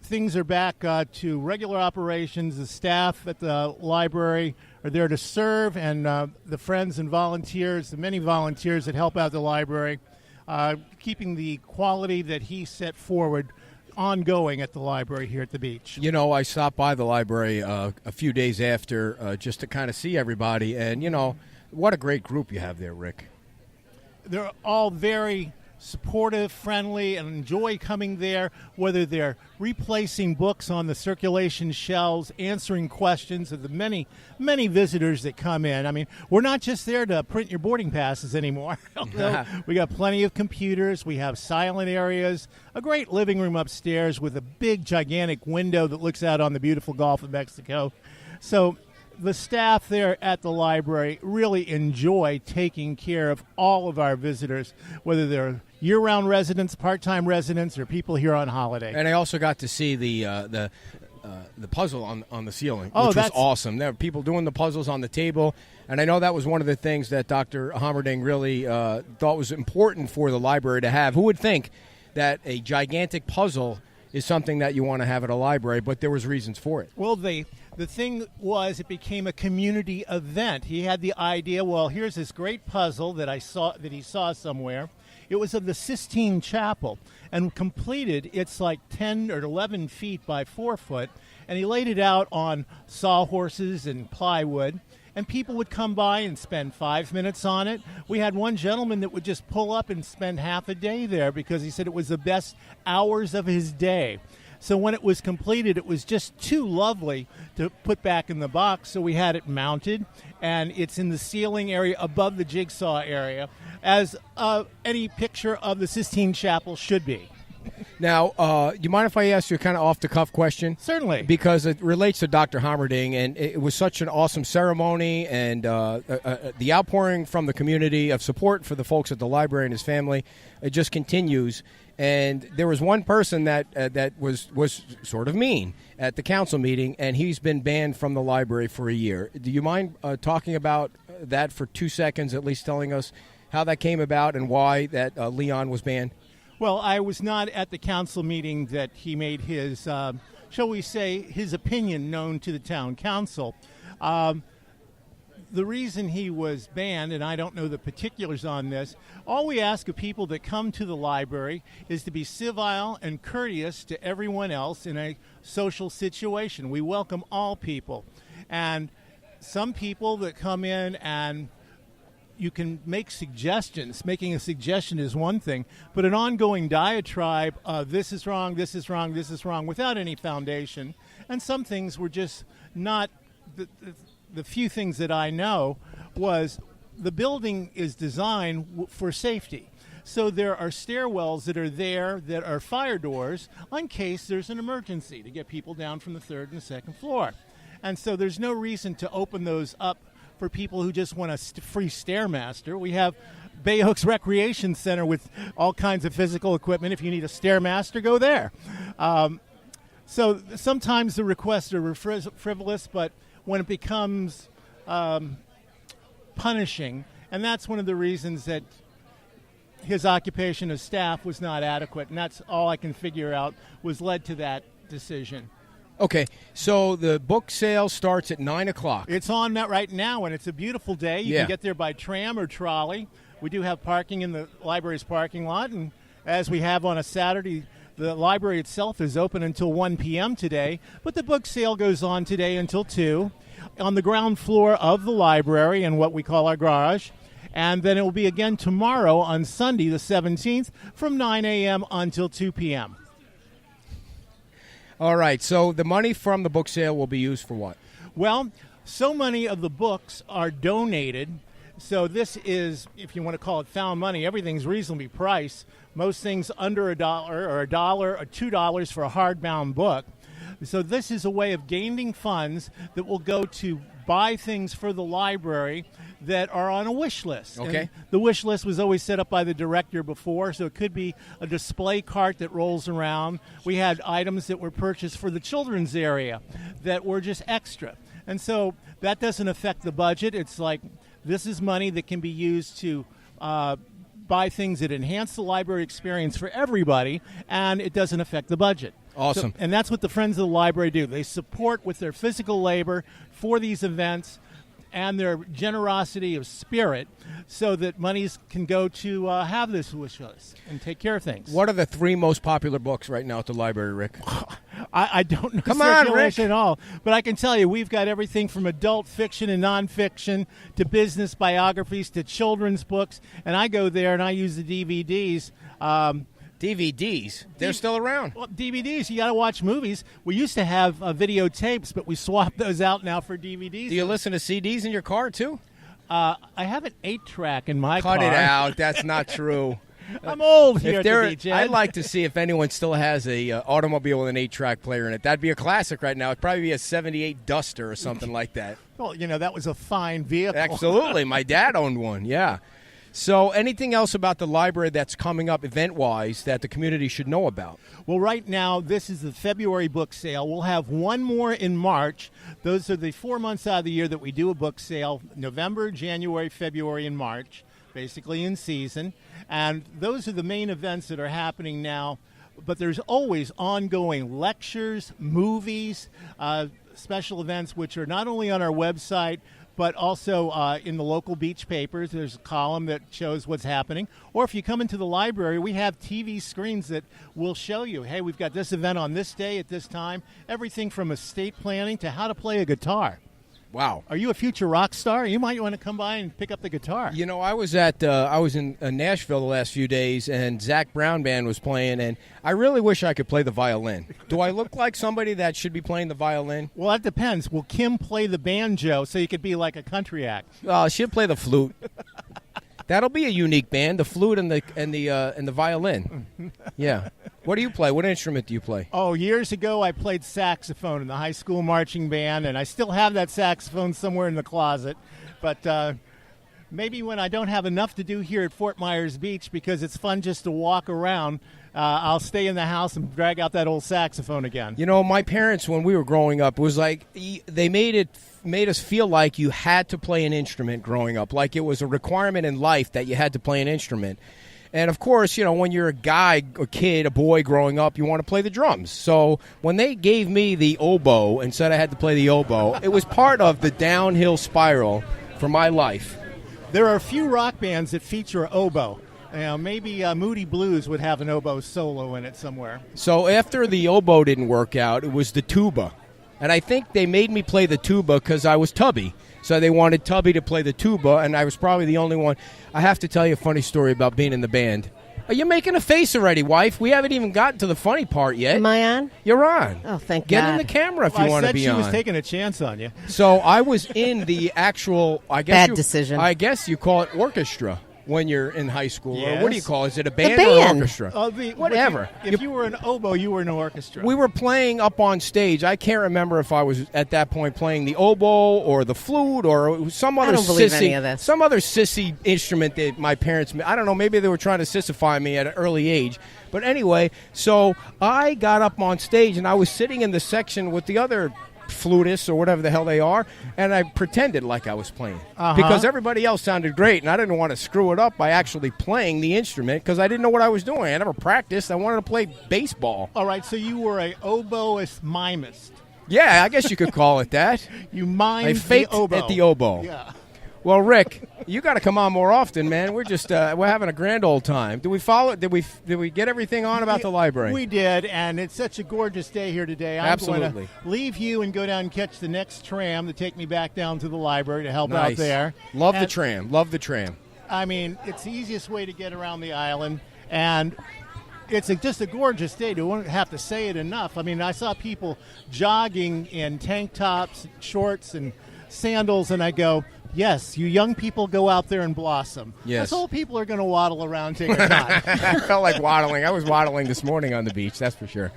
things are back to regular operations. The staff at the library are there to serve, and the friends and volunteers, the many volunteers that help out the library, keeping the quality that he set forward ongoing at the library here at the beach. I stopped by the library a few days after just to kind of see everybody, and, what a great group you have there, Rick. They're all very supportive, friendly, and enjoy coming there, whether they're replacing books on the circulation shelves, answering questions of the many, many visitors that come in. I mean, we're not just there to print your boarding passes anymore. We got plenty of computers. We have silent areas, a great living room upstairs with a big, gigantic window that looks out on the beautiful Gulf of Mexico. So the staff there at the library really enjoy taking care of all of our visitors, whether they're year-round residents, part-time residents, or people here on holiday. And I also got to see the puzzle on the ceiling, Oh, which was that's awesome. There were people doing the puzzles on the table, and I know that was one of the things that Dr. Hummerding really thought was important for the library to have. Who would think that a gigantic puzzle is something that you want to have at a library, but there was reasons for it. Well, the thing was, it became a community event. He had the idea, well, here's this great puzzle that he saw somewhere. It was of the Sistine Chapel, and completed, it's like 10 or 11 feet by 4 foot, and he laid it out on sawhorses and plywood, and people would come by and spend 5 minutes on it. We had one gentleman that would just pull up and spend half a day there because he said it was the best hours of his day. So when it was completed, it was just too lovely to put back in the box, so we had it mounted, and it's in the ceiling area above the jigsaw area, as any picture of the Sistine Chapel should be. Now, do you mind if I ask you a kind of off-the-cuff question? Certainly. Because it relates to Dr. Hammerding, and it was such an awesome ceremony, and the outpouring from the community of support for the folks at the library and his family, it just continues. And there was one person that was sort of mean at the council meeting, and he's been banned from the library for a year. Do you mind talking about that for 2 seconds, at least telling us how that came about and why that Leon was banned? Well, I was not at the council meeting that he made his, shall we say, his opinion known to the town council. The reason he was banned, and I don't know the particulars on this, all we ask of people that come to the library is to be civil and courteous to everyone else in a social situation. We welcome all people. And some people that come in and you can make suggestions. Making a suggestion is one thing, but an ongoing diatribe of this is wrong, this is wrong, this is wrong, without any foundation. And some things were just not, the few things that I know was the building is designed for safety. So there are stairwells that are there that are fire doors in case there's an emergency to get people down from the third and second floor. And so there's no reason to open those up for people who just want a free Stairmaster. We have Bay Oaks Recreation Center with all kinds of physical equipment. If you need a Stairmaster, go there. So sometimes the requests are frivolous, but when it becomes punishing, and that's one of the reasons that his occupation as staff was not adequate, and that's all I can figure out was led to that decision. Okay, so the book sale starts at 9 o'clock. It's on that right now, and it's a beautiful day. You Yeah. can get there by tram or trolley. We do have parking in the library's parking lot, and as we have on a Saturday, the library itself is open until 1 p.m. today, but the book sale goes on today until 2 on the ground floor of the library in what we call our garage, and then it will be again tomorrow on Sunday, the 17th, from 9 a.m. until 2 p.m. All right, so the money from the book sale will be used for what? Well, so many of the books are donated, so this is, if you want to call it found money, everything's reasonably priced. Most things under $1 or $1 or $2 for a hardbound book. So this is a way of gaining funds that will go to buy things for the library that are on a wish list. Okay. And the wish list was always set up by the director before, so it could be a display cart that rolls around. We had items that were purchased for the children's area that were just extra. And so that doesn't affect the budget. It's like this is money that can be used to buy things that enhance the library experience for everybody, and it doesn't affect the budget. Awesome. And that's what the Friends of the Library do. They support with their physical labor for these events and their generosity of spirit so that monies can go to have this wish list and take care of things. What are the 3 most popular books right now at the library, Rick? I don't know Come on, circulation Rick. at all, but I can tell you we've got everything from adult fiction and nonfiction to business biographies to children's books, and I go there and I use the DVDs. DVDs. They're still around. Well, DVDs, you got to watch movies. We used to have videotapes, but we swapped those out now for DVDs. Do you listen to CDs in your car, too? I have an 8-track in my car. Cut it out. That's not true. I'm old here If at the there, beach, Ed. I'd like to see if anyone still has a automobile with an 8-track player in it. That'd be a classic right now. It'd probably be a 78 Duster or something like that. Well, you know, that was a fine vehicle. Absolutely. My dad owned one, yeah. So anything else about the library that's coming up event-wise that the community should know about? Well, right now, this is the February book sale. We'll have one more in March. Those are the 4 months out of the year that we do a book sale, November, January, February, and March, basically in season. And those are the main events that are happening now. But there's always ongoing lectures, movies, special events, which are not only on our website, but also in the local beach papers. There's a column that shows what's happening. Or if you come into the library, we have TV screens that will show you, hey, we've got this event on this day at this time. Everything from estate planning to how to play a guitar. Wow. Are you a future rock star? You might want to come by and pick up the guitar. You know, I was in Nashville the last few days, and Zach Brown Band was playing, and I really wish I could play the violin. Do I look like somebody that should be playing the violin? Well, that depends. Will Kim play the banjo so you could be like a country act? She'll play the flute. That'll be a unique band, the flute and the violin. Yeah. What do you play? What instrument do you play? Oh, years ago I played saxophone in the high school marching band, and I still have that saxophone somewhere in the closet. But maybe when I don't have enough to do here at Fort Myers Beach, because it's fun just to walk around, I'll stay in the house and drag out that old saxophone again. You know, my parents, when we were growing up, was like they made us feel like you had to play an instrument growing up, like it was a requirement in life that you had to play an instrument. And, of course, you know, when you're a guy, a kid, a boy growing up, you want to play the drums. So when they gave me the oboe and said I had to play the oboe, it was part of the downhill spiral for my life. There are a few rock bands that feature oboe. Maybe Moody Blues would have an oboe solo in it somewhere. So after the oboe didn't work out, it was the tuba. And I think they made me play the tuba because I was Tubby. So they wanted Tubby to play the tuba, and I was probably the only one. I have to tell you a funny story about being in the band. Are you making a face already, wife? We haven't even gotten to the funny part yet. Am I on? You're on. Oh, thank Get God. in the camera if you want to be on. I said she was taking a chance on you. So I was in the actual, I guess Bad decision. I guess you call it orchestra when you're in high school. Yes. Or what do you call it? Is it a band, band. or an orchestra? Whatever. If If you were an oboe, you were an orchestra. We were playing up on stage. I can't remember if I was at that point playing the oboe or the flute or some other don't believe sissy, any of this. some other sissy instrument that my parents. I don't know. Maybe they were trying to sissify me at an early age. But anyway, so I got up on stage and I was sitting in the section with the other flutists or whatever the hell they are, and I pretended like I was playing because everybody else sounded great, and I didn't want to screw it up by actually playing the instrument because I didn't know what I was doing. I never practiced. I wanted to play baseball. All right, so you were a oboist mimist. Yeah, I guess you could call it that. You mimed I faked the oboe. at the oboe. Yeah. Well, Rick, you got to come on more often, man. We're just we're having a grand old time. Did we follow? Did we get everything on about the library? We did, and it's such a gorgeous day here today. I'm Absolutely. going to leave you and go down and catch the next tram to take me back down to the library to help Nice. out there. Love the And, tram. Love the tram. I mean, it's the easiest way to get around the island, and it's just a gorgeous day. You won't have to say it enough. I mean, I saw people jogging in tank tops, shorts, and sandals, and I go, yes, you young people go out there and blossom. Yes. Us old people are going to waddle around, take a time. I felt like waddling. I was waddling this morning on the beach, that's for sure.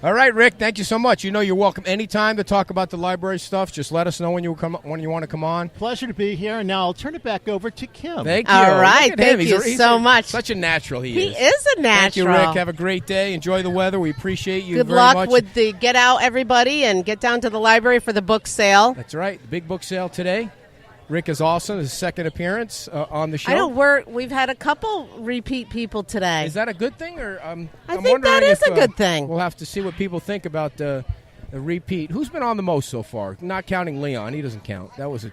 All right, Rick, thank you so much. You know you're welcome anytime to talk about the library stuff. Just let us know when you want to come on. Pleasure to be here, and now I'll turn it back over to Kim. Thank you. All right, Look at him. thank you He's so much. Such a natural he He is. is a natural. Thank you, Rick. Have a great day. Enjoy the weather. We appreciate you Good very luck much. with the get out, everybody, and get down to the library for the book sale. That's right. The big book sale today. Rick is awesome. His second appearance on the show. I know we've had a couple repeat people today. Is that a good thing, or I'm think wondering that is if, a good thing. We'll have to see what people think about the repeat. Who's been on the most so far? Not counting Leon, he doesn't count. That was a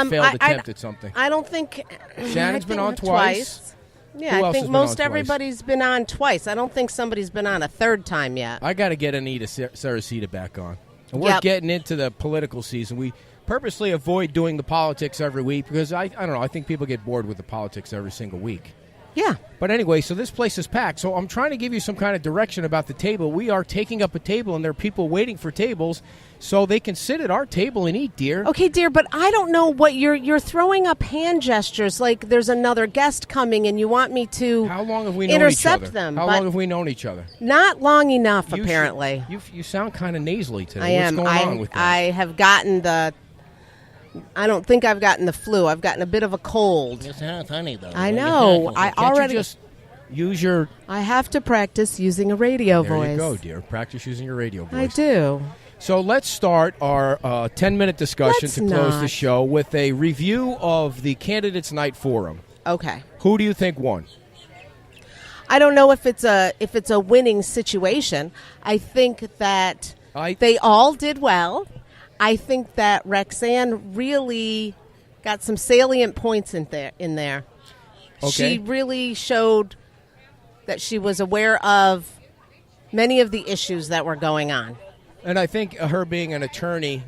failed attempt at something. I don't think Shannon's I been think on twice. Yeah, Who I else think has been most on twice? everybody's been on twice. I don't think somebody's been on a third time yet. I got to get Anita Saracita back on. And we're Yep. getting into the political season. We purposely avoid doing the politics every week because I don't know. I think people get bored with the politics every single week. Yeah. But anyway, so this place is packed. So I'm trying to give you some kind of direction about the table. We are taking up a table, and there are people waiting for tables so they can sit at our table and eat, dear. Okay, dear, but I don't know what you're throwing up hand gestures like there's another guest coming and you want me to How long have we known intercept each other? them. How but long have we known each other? not long enough, You apparently. You sound kind of nasally today. I am. What's going on with that? I have gotten I don't think I've gotten the flu. I've gotten a bit of a cold. You sound funny, though. I know. I Can't already. you just use your... I have to practice using a radio There voice. you go, dear. Practice using your radio voice. I do. So let's start our 10-minute discussion Let's to close the not. show with a review of the Candidates Night Forum. Okay. Who do you think won? I don't know if it's a winning situation. I think that they all did well. I think that Rexanne really got some salient points in there. Okay. She really showed that she was aware of many of the issues that were going on. And I think her being an attorney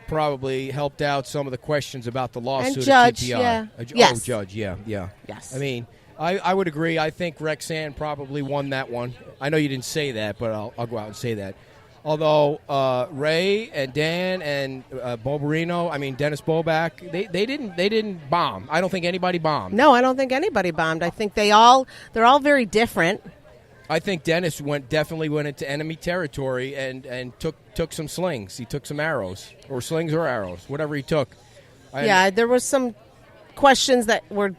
probably helped out some of the questions about the lawsuit And judge, at TPI. yeah. Oh, Yes. judge, yeah. Yes. I mean, I would agree. I think Rexanne probably won that one. I know you didn't say that, but I'll go out and say that. Although Ray and Dan and Bobarino, I mean Dennis Boback, they didn't bomb. I don't think anybody bombed. No, I don't think anybody bombed. I think they're all very different. I think Dennis definitely went into enemy territory and took some slings. He took some arrows, or slings or arrows, whatever he took. Yeah, there were some questions that were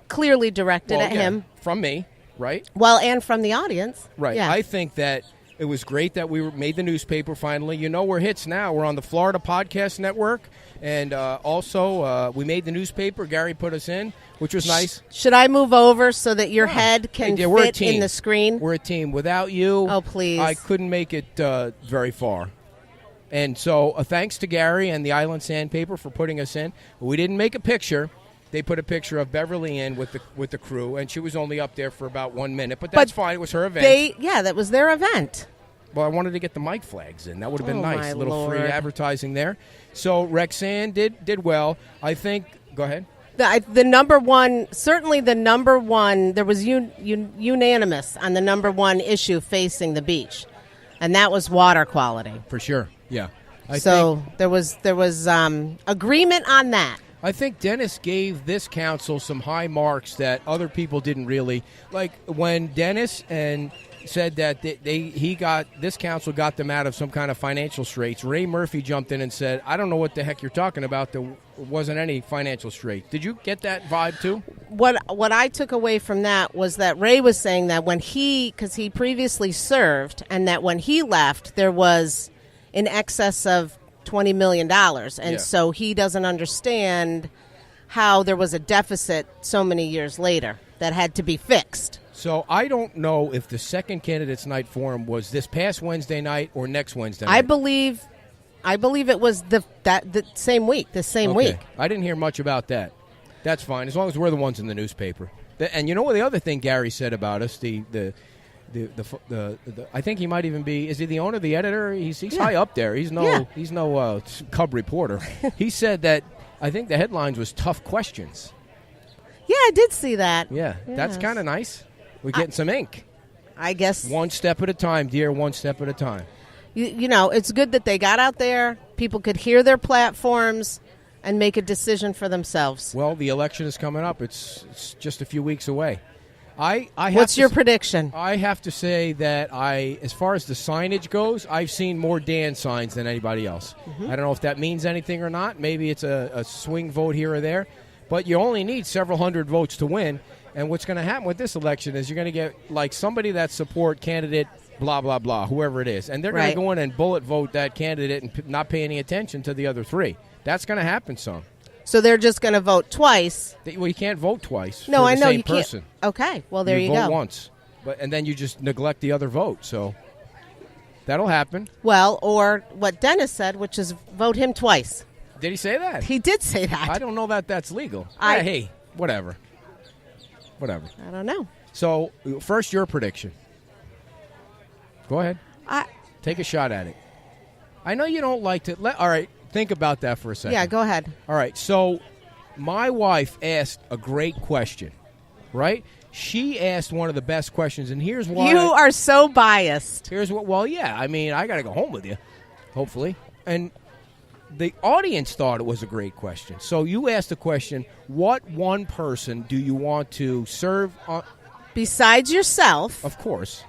clearly directed at him. From me, right? Well, and from the audience. Right. Yeah. I think that it was great that we made the newspaper finally. You know, we're hits now. We're on the Florida Podcast Network. And also, we made the newspaper. Gary put us in, which was nice. Should I move over so that your head can fit in the screen? We're a team. Without you, oh, please. I couldn't make it very far. And so thanks to Gary and the Island Sandpaper for putting us in. We didn't make a picture. They put a picture of Beverly in with the crew, and she was only up there for about 1 minute. But that's fine. It was her event. That was their event. Well, I wanted to get the mic flags in. That would have been nice. A little Lord. free advertising there. So Rexanne did well. I think. Go ahead. The number one, certainly the number one. There was unanimous on the number one issue facing the beach, and that was water quality. For sure. Yeah. There was agreement on that. I think Dennis gave this council some high marks that other people didn't really like. When Dennis said that this council got them out of some kind of financial straits, Ray Murphy jumped in and said, "I don't know what the heck you're talking about. There wasn't any financial straits." Did you get that vibe too? What I took away from that was that Ray was saying that because he previously served, and that when he left, there was in excess of $20 million. And so he doesn't understand how there was a deficit so many years later that had to be fixed. So I don't know if the second Candidates Night Forum was this past Wednesday night or next Wednesday night. I believe it was the same week, week. I didn't hear much about that. That's fine, as long as we're the ones in the newspaper. And you know what the other thing Gary said about us, the I think he might even be. Is he the owner, the editor? He's high up there. He's no Cub reporter. He said that I think the headlines was tough questions. Yeah, I did see that. Yeah, that's kind of nice. We're getting some ink. I guess one step at a time, dear. One step at a time. You know, it's good that they got out there. People could hear their platforms and make a decision for themselves. Well, the election is coming up. It's just a few weeks away. What's your prediction? I have to say that as far as the signage goes, I've seen more Dan signs than anybody else. Mm-hmm. I don't know if that means anything or not. Maybe it's a swing vote here or there. But you only need several hundred votes to win. And what's going to happen with this election is you're going to get like somebody that support candidate blah, blah, blah, whoever it is. And they're going to go in and bullet vote that candidate and not pay any attention to the other three. That's going to happen some. So they're just going to vote twice. Well, you can't vote twice. No, for I the know same you person. can't. Okay, well there you vote go. Once, and then you just neglect the other vote. So that'll happen. Well, or what Dennis said, which is vote him twice. Did he say that? He did say that. I don't know that that's legal. Hey, whatever. I don't know. So first, your prediction. Go ahead. Take a shot at it. I know you don't like to. All right. Think about that for a second. Yeah, go ahead. All right, so my wife asked a great question, right? She asked one of the best questions, and here's why. You are so biased. Well, yeah, I mean, I got to go home with you, hopefully. And the audience thought it was a great question. So you asked the question, what one person do you want to serve on? Besides yourself. Of course.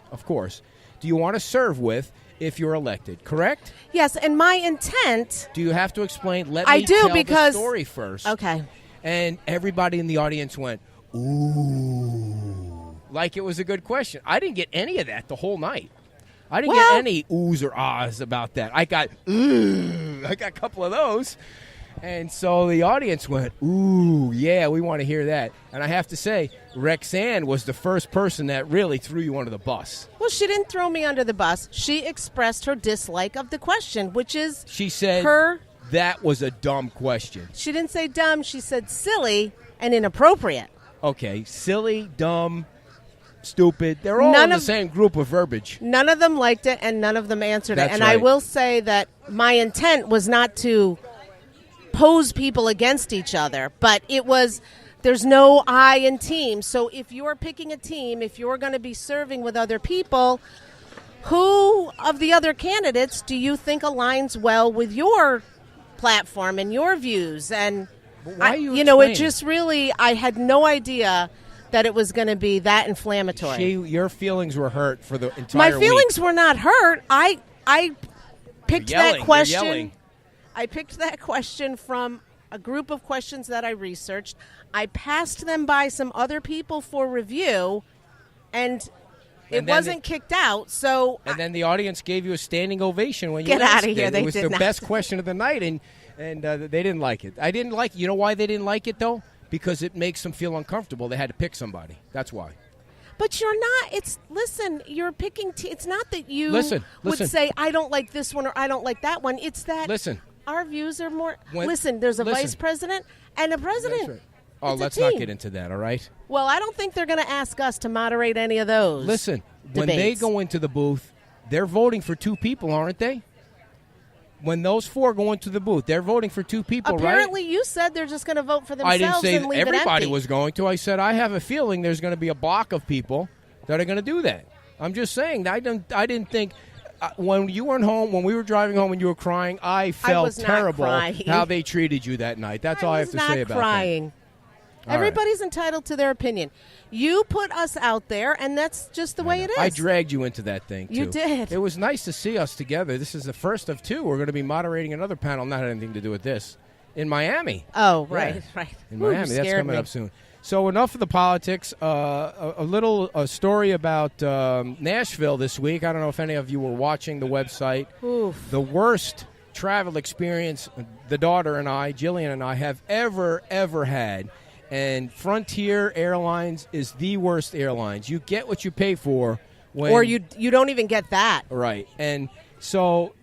Do you want to serve with if you're elected, correct? Yes, and my intent... Do you have to explain? Let me tell because the story first. Okay. And everybody in the audience went, ooh. Like it was a good question. I didn't get any of that the whole night. I didn't get any oohs or ahs about that. I got a couple of those. And so the audience went, ooh, yeah, we want to hear that. And I have to say, Rexanne was the first person that really threw you under the bus. Well, she didn't throw me under the bus. She expressed her dislike of the question, which is she said that was a dumb question. She didn't say dumb. She said silly and inappropriate. Okay, silly, dumb, stupid. They're all in the same group of verbiage. None of them liked it, and none of them answered it. And right. I will say that my intent was not to pose people against each other, but it was, there's no I in team. So if you're picking a team, if you're going to be serving with other people, who of the other candidates do you think aligns well with your platform and your views? And why are you it just really, I had no idea that it was going to be that inflammatory. Your feelings were hurt for the entire My feelings were not hurt. I picked that question. You're yelling. I picked that question from a group of questions that I researched. I passed them by some other people for review, and it wasn't kicked out. So then the audience gave you a standing ovation when you get out of here. It. They It was did the not. best question of the night, and they didn't like it. I didn't like. You know why they didn't like it though? Because it makes them feel uncomfortable. They had to pick somebody. That's why. But you're not. Listen. You're picking. It's not that you Listen. would say I don't like this one or I don't like that one. It's that. Listen. Our views are more. When- there's a listen. vice president and a president. That's right. Oh, It's a let's not team. get into that. All right. Well, I don't think they're going to ask us to moderate any of those. Listen. When they debates. go into the booth, they're voting for 2 people, aren't they? When those 4 go into the booth, they're voting for 2 people, right? Apparently, you said they're just going to vote for themselves. I didn't say and leave everybody it empty. was going to. I said I have a feeling there's going to be a block of people that are going to do that. I'm just saying. I didn't think when you weren't home, when we were driving home and you were crying, I felt was not terrible crying. how they treated you that night. That's all I have to say about crying. that. All right. Everybody's entitled to their opinion. You put us out there, and that's just the way it is. I dragged you into that thing, too. You did. It was nice to see us together. This is the first of 2. We're going to be moderating another panel, not had anything to do with this, in Miami. Oh, right. In Ooh, Miami. you That's scared coming me. up soon. So enough of the politics. A story about Nashville this week. I don't know if any of you were watching the website. Oof. The worst travel experience the daughter and I, Jillian and I, have ever had. And Frontier Airlines is the worst airlines. You get what you pay for. Or you don't even get that. Right. And so,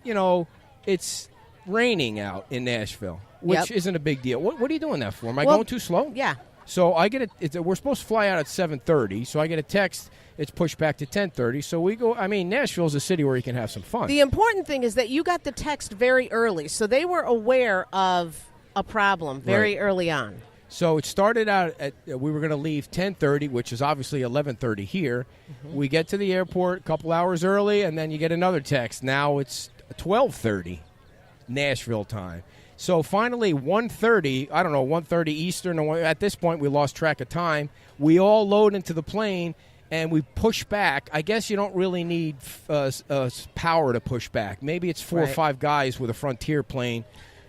it's raining out in Nashville, which isn't a big deal. What are you doing that for? Am I going too slow? Yeah. So I get we're supposed to fly out at 7:30, so I get a text. It's pushed back to 10:30. So we go. I mean, Nashville's a city where you can have some fun. The important thing is that you got the text very early, so they were aware of a problem very early on. So it started out at we were going to leave 10:30, which is obviously 11:30 here. Mm-hmm. We get to the airport a couple hours early, and then you get another text. Now it's 12:30 Nashville time. So finally, 1:30, I don't know, 1:30 Eastern. At this point, we lost track of time. We all load into the plane, and we push back. I guess you don't really need power to push back. Maybe it's 4 or 5 guys with a Frontier plane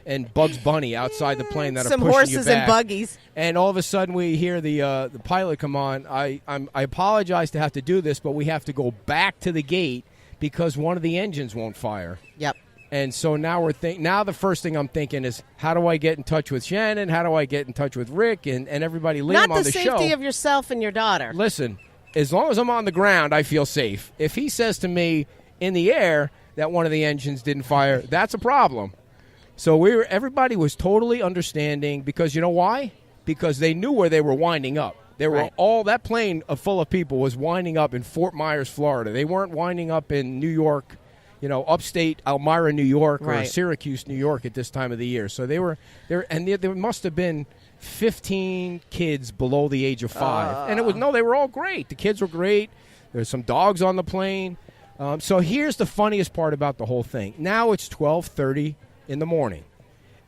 and Bugs Bunny outside the plane that Some are pushing horses you back. and buggies. And all of a sudden, we hear the pilot come on. I apologize to have to do this, but we have to go back to the gate because one of the engines won't fire. Yep. And so now now the first thing I'm thinking is, how do I get in touch with Shannon? How do I get in touch with Rick and everybody Liam Not on the show? Not the safety of yourself and your daughter. Listen, as long as I'm on the ground, I feel safe. If he says to me in the air that one of the engines didn't fire, that's a problem. So everybody was totally understanding because you know why? Because they knew where they were winding up. They were all that plane full of people was winding up in Fort Myers, Florida. They weren't winding up in New York, upstate Elmira, New York, or Syracuse, New York at this time of the year. So they were there, and there must have been 15 kids below the age of 5, and they were all great. The kids were great. There's some dogs on the plane. So here's the funniest part about the whole thing. Now it's 12:30 in the morning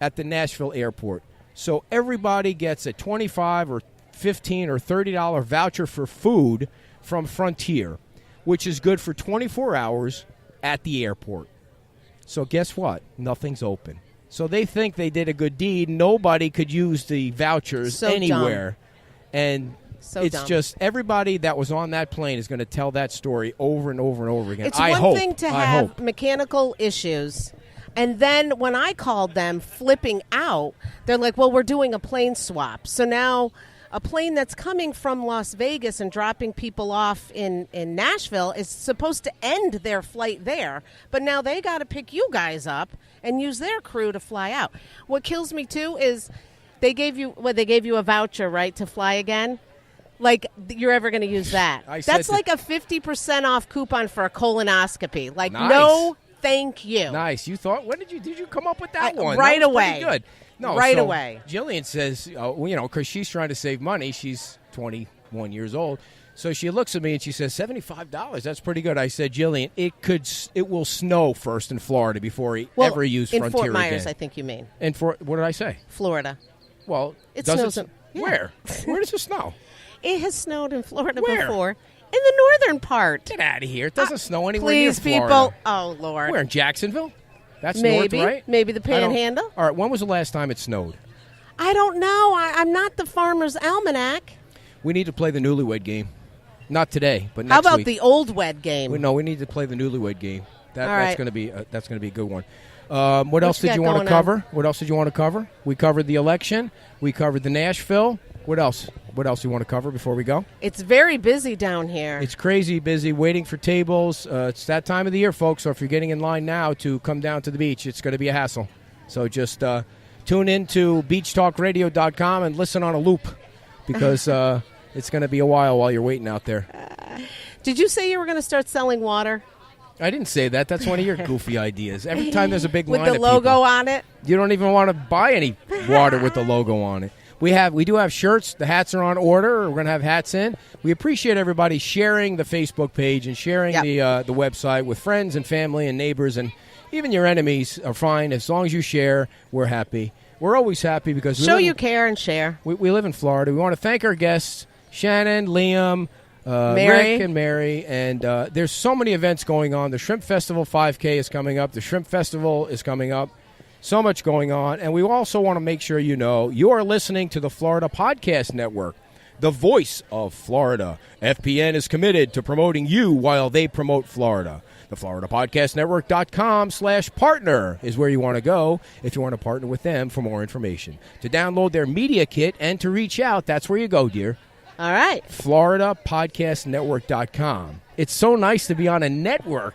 at the Nashville airport. So everybody gets a $25 or $15 or $30 voucher for food from Frontier, which is good for 24 hours at the airport. So guess what? Nothing's open. So they think they did a good deed. Nobody could use the vouchers anywhere. And it's just everybody that was on that plane is going to tell that story over and over and over again. It's one thing to have mechanical issues. And then when I called them flipping out, they're like, well, we're doing a plane swap. So now a plane that's coming from Las Vegas and dropping people off in Nashville is supposed to end their flight there. But now they got to pick you guys up and use their crew to fly out. What kills me, too, is they gave you a voucher, right, to fly again? Like, you're ever going to use that. That's like a 50% off coupon for a colonoscopy. Like, nice. No, thank you. Nice. You thought, did you come up with that one? Right that was away. Pretty good. No, right away. Jillian says, because she's trying to save money. She's 21 years old. So she looks at me and she says, $75. That's pretty good. I said, Jillian, it will snow first in Florida before he ever use Frontier again. In Fort Myers, I think you mean. What did I say? Florida. Well, it snows. Where? Where does it snow? It has snowed in Florida Where? before. In the northern part. Get out of here. It doesn't snow anywhere near Please, Florida. people. Oh, Lord. We're in Jacksonville. That's Maybe. north, right? Maybe the I don't- Panhandle. All right, when was the last time it snowed? I don't know. I'm not the Farmer's Almanac. We need to play the Newlywed Game. Not today, but next How about week. the Old Wed game? We need to play the Newlywed Game. All That's right. going to be a good one. What else you did got you want to going on? cover? What else did you want to cover? We covered the election. We covered the Nashville. What else? What else do you want to cover before we go? It's very busy down here. It's crazy busy waiting for tables. It's that time of the year, folks. So if you're getting in line now to come down to the beach, it's going to be a hassle. So just tune in to beachtalkradio.com and listen on a loop because it's going to be a while you're waiting out there. Did you say you were going to start selling water? I didn't say that. That's one of your goofy ideas. Every time there's a big With line the of logo people, on it? you don't even want to buy any water with the logo on it. We do have shirts. The hats are on order. We're going to have hats in. We appreciate everybody sharing the Facebook page and sharing the website with friends and family and neighbors, and even your enemies are fine. As long as you share, we're happy. We're always happy because Show you care and share. we live in Florida. We want to thank our guests, Shannon, Liam, Mary. Rick, and Mary. And there's so many events going on. The Shrimp Festival 5K is coming up. The Shrimp Festival is coming up. So much going on. And we also want to make sure you know you are listening to the Florida Podcast Network, the voice of Florida. FPN is committed to promoting you while they promote Florida. The FloridaPodcastNetwork.com/partner is where you want to go if you want to partner with them for more information. To download their media kit and to reach out, that's where you go, dear. All right. FloridaPodcastNetwork.com. It's so nice to be on a network.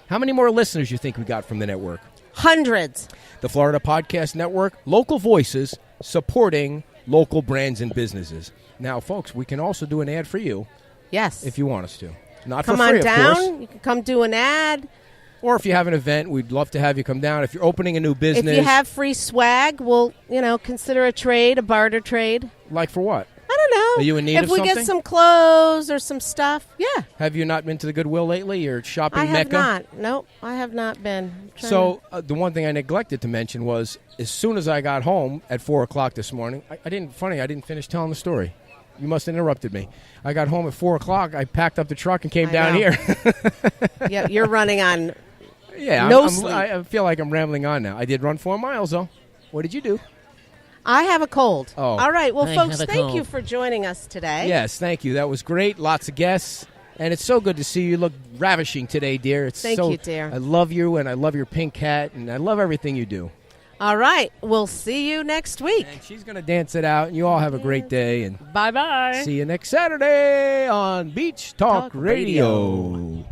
How many more listeners do you think we got from the network? Hundreds. The Florida Podcast Network, local voices supporting local brands and businesses. Now, folks, we can also do an ad for you Yes. if you want us to. Not come for free, on of course. down. You can come do an ad. Or if you have an event, we'd love to have you come down. If you're opening a new business. If you have free swag, we'll, consider a trade, a barter trade. Like for what? I don't know. Are you in need if of we something? get some clothes or some stuff, yeah. Have you not been to the Goodwill lately? Your shopping I have mecca? not. Nope, I have not been. I'm trying So the one thing I neglected to mention was as soon as I got home at 4 o'clock this morning, I didn't finish telling the story. You must have interrupted me. I got home at 4 o'clock. I packed up the truck and came I down know. here. yeah, you're running on. Yeah, No sleep. I feel like I'm rambling on now. I did run 4 miles, though. What did you do? I have a cold. Oh. All right. Well, I folks, have a thank cold. you for joining us today. Yes, thank you. That was great. Lots of guests. And it's so good to see you. You look ravishing today, dear. It's Thank so, you, dear. I love you, and I love your pink hat, and I love everything you do. All right. We'll see you next week. And she's going to dance it out, and you all have a great day. And Bye-bye. see you next Saturday on Beach Talk Talk Radio. Radio.